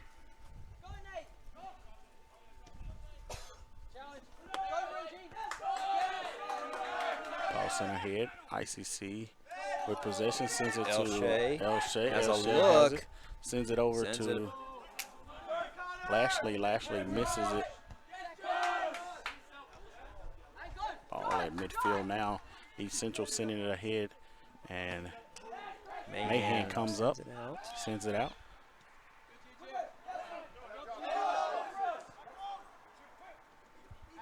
Ball center head, ICC with possession, sends it Elshea to Elshea. has a Elshea look. has it, sends it over Sends to it. Lashley. Lashley misses it. Ball at midfield now. East Central sending it ahead, and Mahan comes up, sends it out.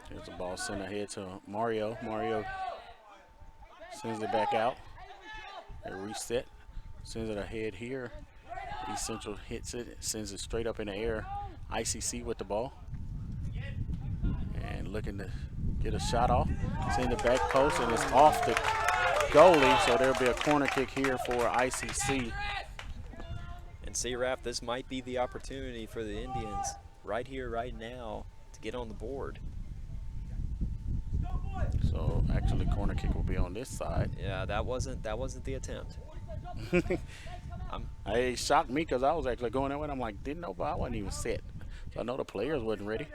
Here's the ball sent ahead to Mario. Mario sends it back out. They reset. Sends it ahead here. East Central hits it, sends it straight up in the air. ICC with the ball. And looking to get a shot off. Send it back post, and it's off the goalie, so there'll be a corner kick here for ICC. And C-Rap, this might be the opportunity for the Indians right here, right now, to get on the board. So actually, corner kick will be on this side. Yeah, that wasn't the attempt. It shocked me because I was actually going that way. And I'm like, didn't know, but I wasn't even set. So I know the players wasn't ready.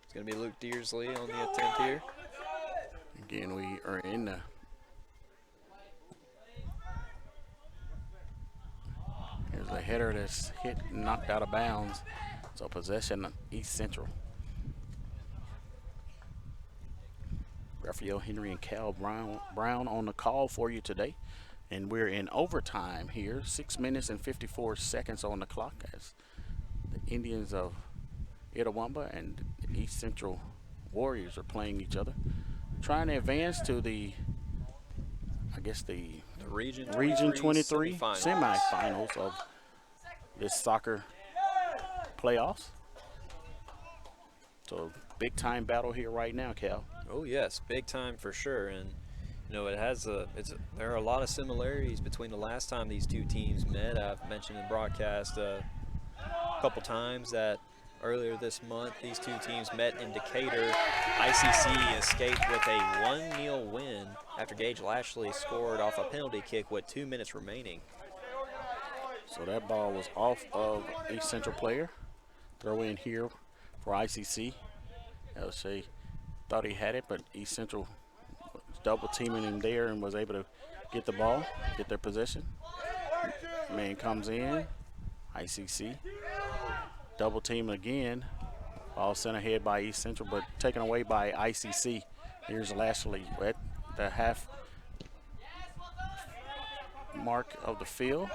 It's going to be Luke Dearsley on the attempt here. Again, we are in the here's a header that's hit and knocked out of bounds. So possession East Central. Raphael Henry and Cal Brown on the call for you today. And we're in overtime here. 6 minutes and 54 seconds on the clock as the Indians of Itawamba and the East Central Warriors are playing each other. Trying to advance to the, I guess the Region 23 semifinals of this soccer playoffs. So big time battle here right now, Cal. Oh yes, big time for sure. And you know, there are a lot of similarities between the last time these two teams met. I've mentioned in broadcast a couple times that earlier this month, these two teams met in Decatur. ICC escaped with a 1-0 win after Gage Lashley scored off a penalty kick with 2 minutes remaining. So that ball was off of East Central player. Throw in here for ICC. LSA thought he had it, but East Central was double teaming him there and was able to get the ball, get their possession. Man comes in, ICC. Double team again. Ball sent ahead by East Central, but taken away by ICC. Here's Lashley at the half mark of the field.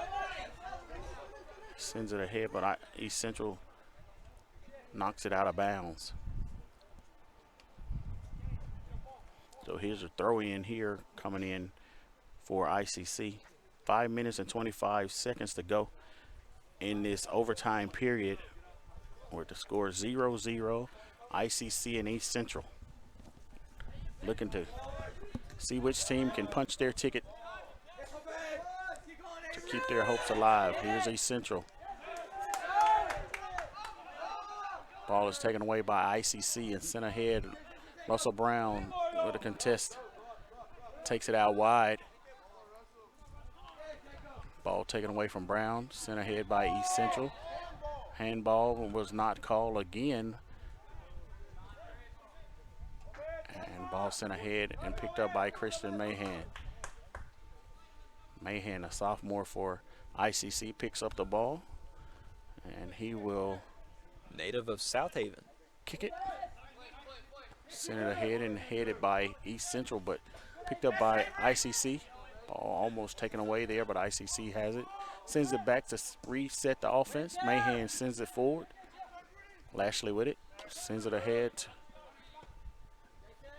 Sends it ahead, but East Central knocks it out of bounds. So here's a throw in here coming in for ICC. 5 minutes and 25 seconds to go in this overtime period, where the score is 0-0, ICC and East Central. Looking to see which team can punch their ticket to keep their hopes alive. Here's East Central. Ball is taken away by ICC and sent ahead. Russell Brown with a contest. Takes it out wide. Ball taken away from Brown, sent ahead by East Central. Handball was not called again. And ball sent ahead and picked up by Christian Mahan. Mahan, a sophomore for ICC, picks up the ball. And he will... Native of South Haven. Kick it. Sent it ahead and headed by East Central, but picked up by ICC. Ball almost taken away there, but ICC has it. Sends it back to reset the offense. Mahan sends it forward. Lashley with it. Sends it ahead.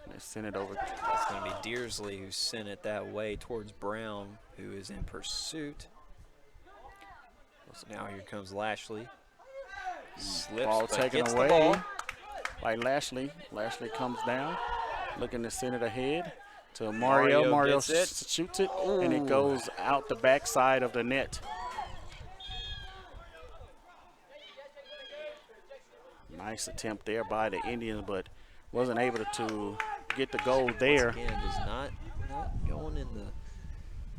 They send it over. That's going to be Dearsley who sent it that way towards Brown, who is in pursuit. So now here comes Lashley. Slips, ball but taken gets away the ball. By Lashley. Lashley comes down, looking to send it ahead to Mario. Mario shoots it, and it goes out the backside of the net. Nice attempt there by the Indians, but wasn't able to get the goal there. Once again, just not going in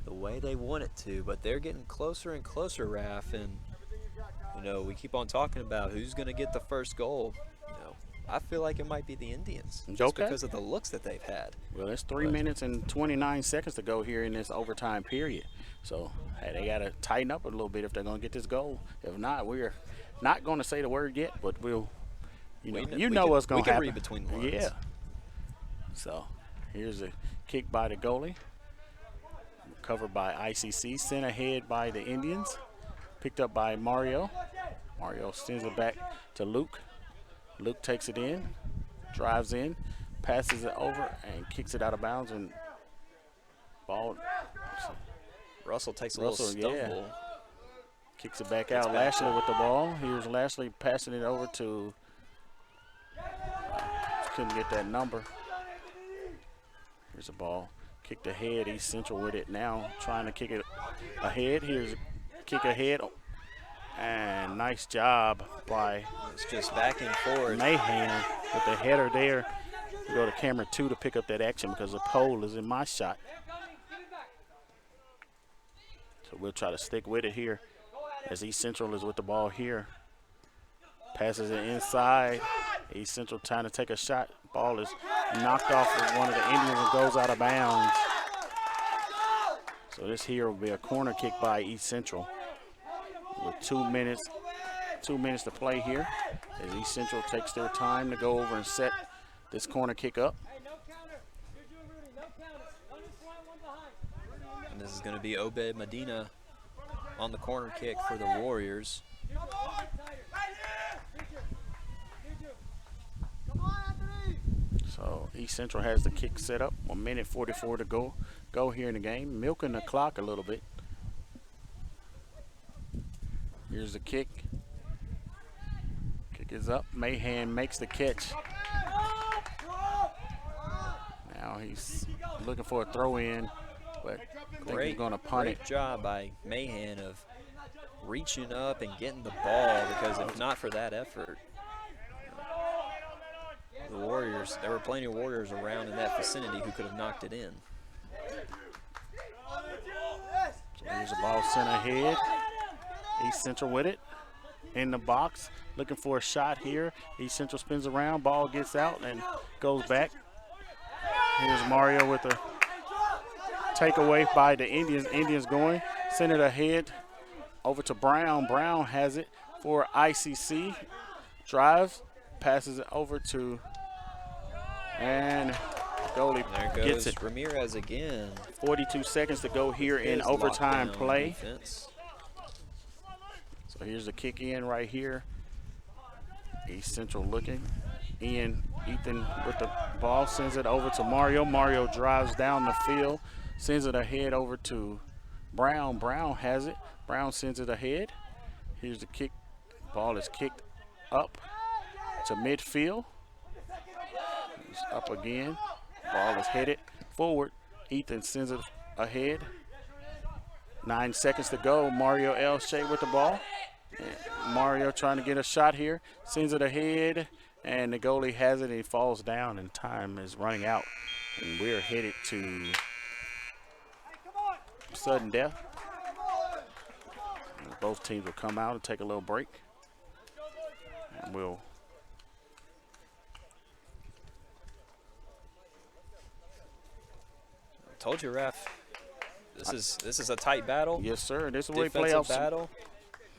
the way they want it to, but they're getting closer and closer, Raf, and you know, we keep on talking about who's going to get the first goal. You know, I feel like it might be the Indians just because of the looks that they've had. Well, it's 3 minutes and 29 seconds to go here in this overtime period. So, hey, they got to tighten up a little bit if they're going to get this goal. If not, we're not going to say the word yet, but we'll, you know what's going to happen. We can read between the lines. Yeah. So, here's a kick by the goalie. Covered by ICC. Sent ahead by the Indians. Picked up by Mario. Mario sends it back to Luke. Luke takes it in, drives in, passes it over, and kicks it out of bounds. And ball. Russell takes a little stumble. Yeah. Kicks it back out. Lashley with the ball. Here's Lashley passing it over to. Couldn't get that number. Here's the ball. Kicked ahead. East Central with it now, trying to kick it ahead. Here's a kick ahead. And nice job by it's just back and forth. Mahan with the header there. We go to camera 2 to pick up that action because the pole is in my shot. So we'll try to stick with it here as East Central is with the ball here. Passes it inside. East Central trying to take a shot. Ball is knocked off of one of the Indians and goes out of bounds. So this here will be a corner kick by East Central. With 2 minutes to play here, as East Central takes their time to go over and set this corner kick up. And this is going to be Obed Medina on the corner kick for the Warriors. So East Central has the kick set up. 1 minute 44 to go here in the game, milking the clock a little bit. Here's the kick. Kick is up. Mahan makes the catch. Now he's looking for a throw in, but I think he's going to punt it. Great job by Mahan of reaching up and getting the ball, because if not for that effort. the Warriors, there were plenty of Warriors around in that vicinity who could have knocked it in. So here's the ball sent ahead. East Central with it in the box, looking for a shot here. East Central spins around, ball gets out and goes back. Here's Mario with a takeaway by the Indians. Indians going, send it ahead over to Brown. Brown has it for ICC. Drives, passes it over to, and goalie there gets goes it. Ramirez again. 42 seconds to go here in His overtime lockdown play. defense. So here's the kick in right here. East Central looking. Ethan with the ball, sends it over to Mario. Mario drives down the field, sends it ahead over to Brown. Brown has it. Brown sends it ahead. Here's the kick. Ball is kicked up to midfield. He's up again. Ball is headed forward. Ethan sends it ahead. 9 seconds to go. Mario Elshay with the ball. And Mario trying to get a shot here. Sends it ahead. And the goalie has it and he falls down and time is running out. And we're headed to sudden death. And both teams will come out and take a little break. And we'll Told you, ref. This is a tight battle. Yes, sir. This is where Defensive playoffs battle.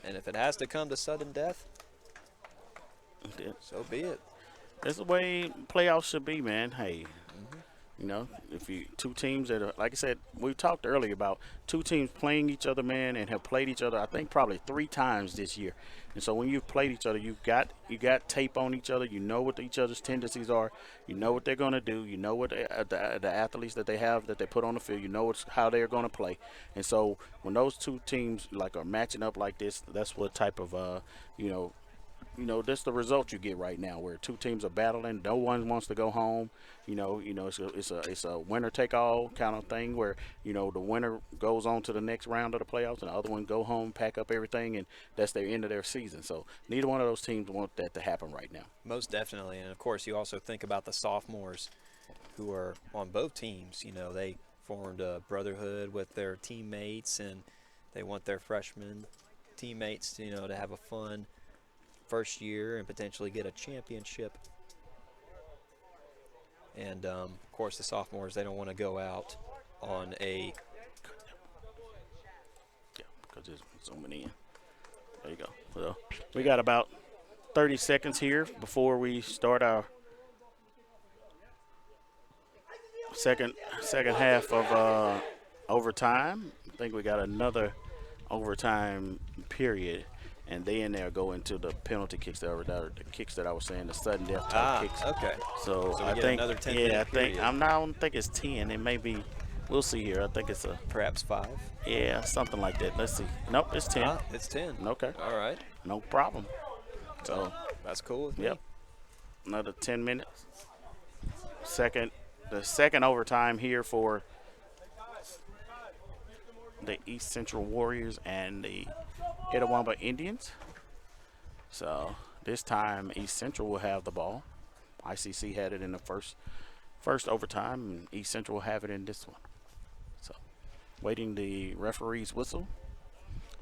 And if it has to come to sudden death, so be it. This is the way playoffs should be, man. Hey, you know, if you two teams that are, like I said, we talked earlier about two teams playing each other, man, and have played each other, I think probably 3 times this year. And so when you've played each other, you got tape on each other. You know what each other's tendencies are. You know what they're going to do. You know what the athletes that they have that they put on the field. You know how they're going to play. And so when those two teams like are matching up like this, that's what type of that's the result you get right now, where two teams are battling. No one wants to go home. It's a winner take all kind of thing where the winner goes on to the next round of the playoffs, and the other one go home, pack up everything, and that's their end of their season. So neither one of those teams want that to happen right now. Most definitely, and of course you also think about the sophomores who are on both teams. They formed a brotherhood with their teammates, and they want their freshman teammates to have a fun first year and potentially get a championship. And of course the sophomores, they don't want to go out on a because it's zooming in. There you go. So we got about 30 seconds here before we start our second half of overtime. I think we got another overtime period. And then they'll go into the penalty kicks that are the kicks that I was saying, the sudden death type kicks. Okay. So I we think, another 10-minute period. I don't think it's 10. It may be. We'll see here. I think it's perhaps 5. Yeah, something like that. Let's see. Nope, it's 10. It's 10. Okay. All right. No problem. So that's cool with me. Yep. Another 10 minutes. The second overtime here for the East Central Warriors and the Itawamba Indians. So this time East Central will have the ball. ICC had it in the first overtime, and East Central will have it in this one. So waiting the referee's whistle.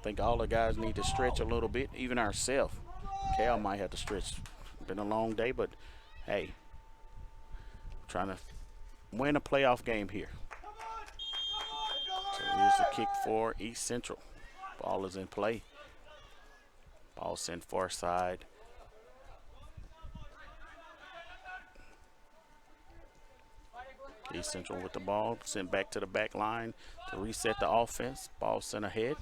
I think all the guys need to stretch a little bit, even ourselves. Cal might have to stretch. Been a long day, but hey, trying to win a playoff game here. So here's the kick for East Central. Ball is in play. Ball sent far side. East Central with the ball, sent back to the back line to reset the offense. Ball sent ahead.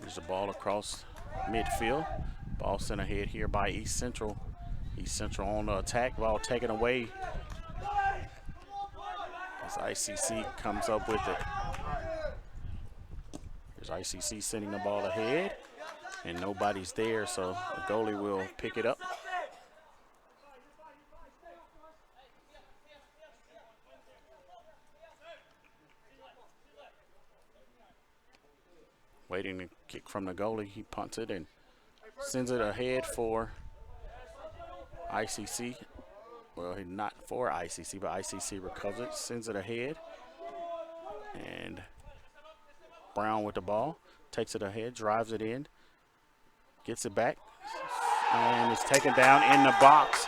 Here's the ball across midfield. Ball sent ahead here by East Central. East Central on the attack. Ball taken away. As ICC comes up with it. There's ICC sending the ball ahead, and nobody's there, so the goalie will pick it up. Waiting to Kick from the goalie. He punts it and sends it ahead for ICC. Well, not for ICC, but ICC recovers it, sends it ahead. And Brown with the ball, takes it ahead, drives it in, gets it back, and is taken down in the box.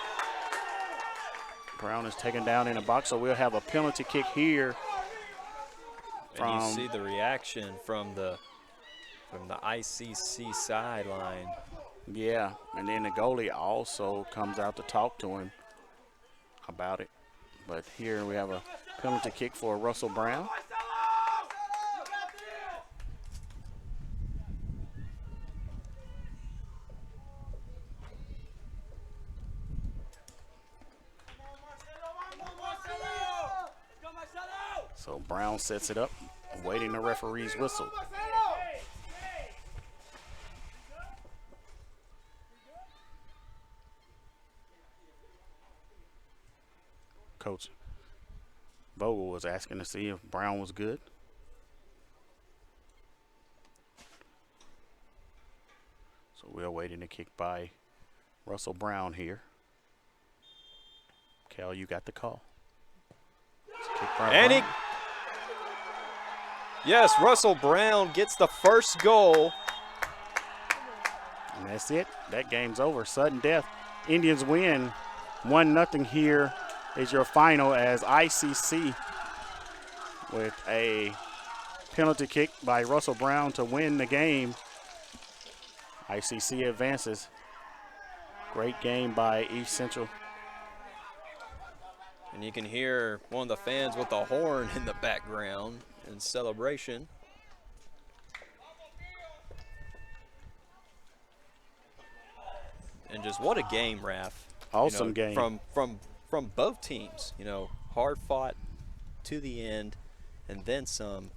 Brown is taken down in the box, so we'll have a penalty kick here. And you see the reaction from the ICC sideline. Yeah, and then the goalie also comes out to talk to him about it. But here we have a penalty kick for Russell Brown. So Brown sets it up, waiting the referee's whistle. Coach Vogel was asking to see if Brown was good. So we're waiting a kick by Russell Brown here. Cal, you got the call. Kick by Brown. Yes, Russell Brown gets the first goal. And that's it. That game's over. Sudden death. Indians win 1-0 here. Is your final as ICC with a penalty kick by Russell Brown to win the game. ICC advances. Great game by East Central. And you can hear one of the fans with the horn in the background in celebration. And just what a game, Raph. Awesome game. From both teams, hard fought to the end and then some.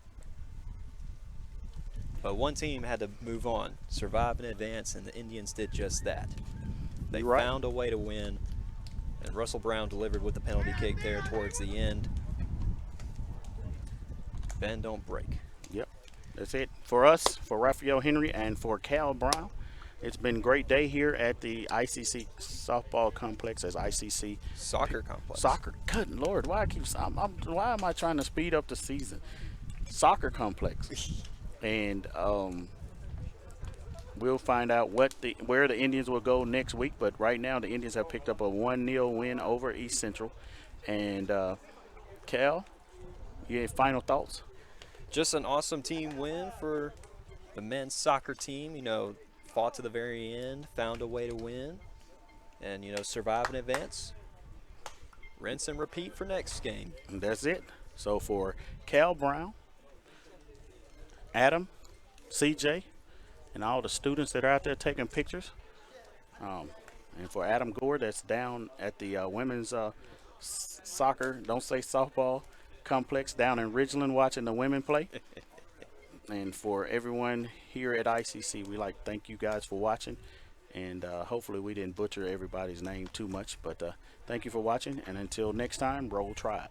But one team had to move on, survive and advance, and the Indians did just that. They found a way to win, and Russell Brown delivered with the penalty kick there towards the end. Bend, don't break. Yep, that's it for us, for Raphael Henry and for Cal Brown. It's been a great day here at the ICC softball complex as ICC soccer complex. Soccer, good Lord, why am I trying to speed up the season? Soccer complex, and we'll find out where the Indians will go next week. But right now, the Indians have picked up a 1-0 win over East Central. And Cal, you have final thoughts? Just an awesome team win for the men's soccer team. Fought to the very end, found a way to win, and survive and advance. Rinse and repeat for next game. And that's it. So for Cal Brown, Adam, CJ, and all the students that are out there taking pictures, and for Adam Gore that's down at the women's soccer, don't say softball complex down in Ridgeland watching the women play. And for everyone here at ICC, we like to thank you guys for watching. And hopefully we didn't butcher everybody's name too much. But thank you for watching. And until next time, Roll Tribe.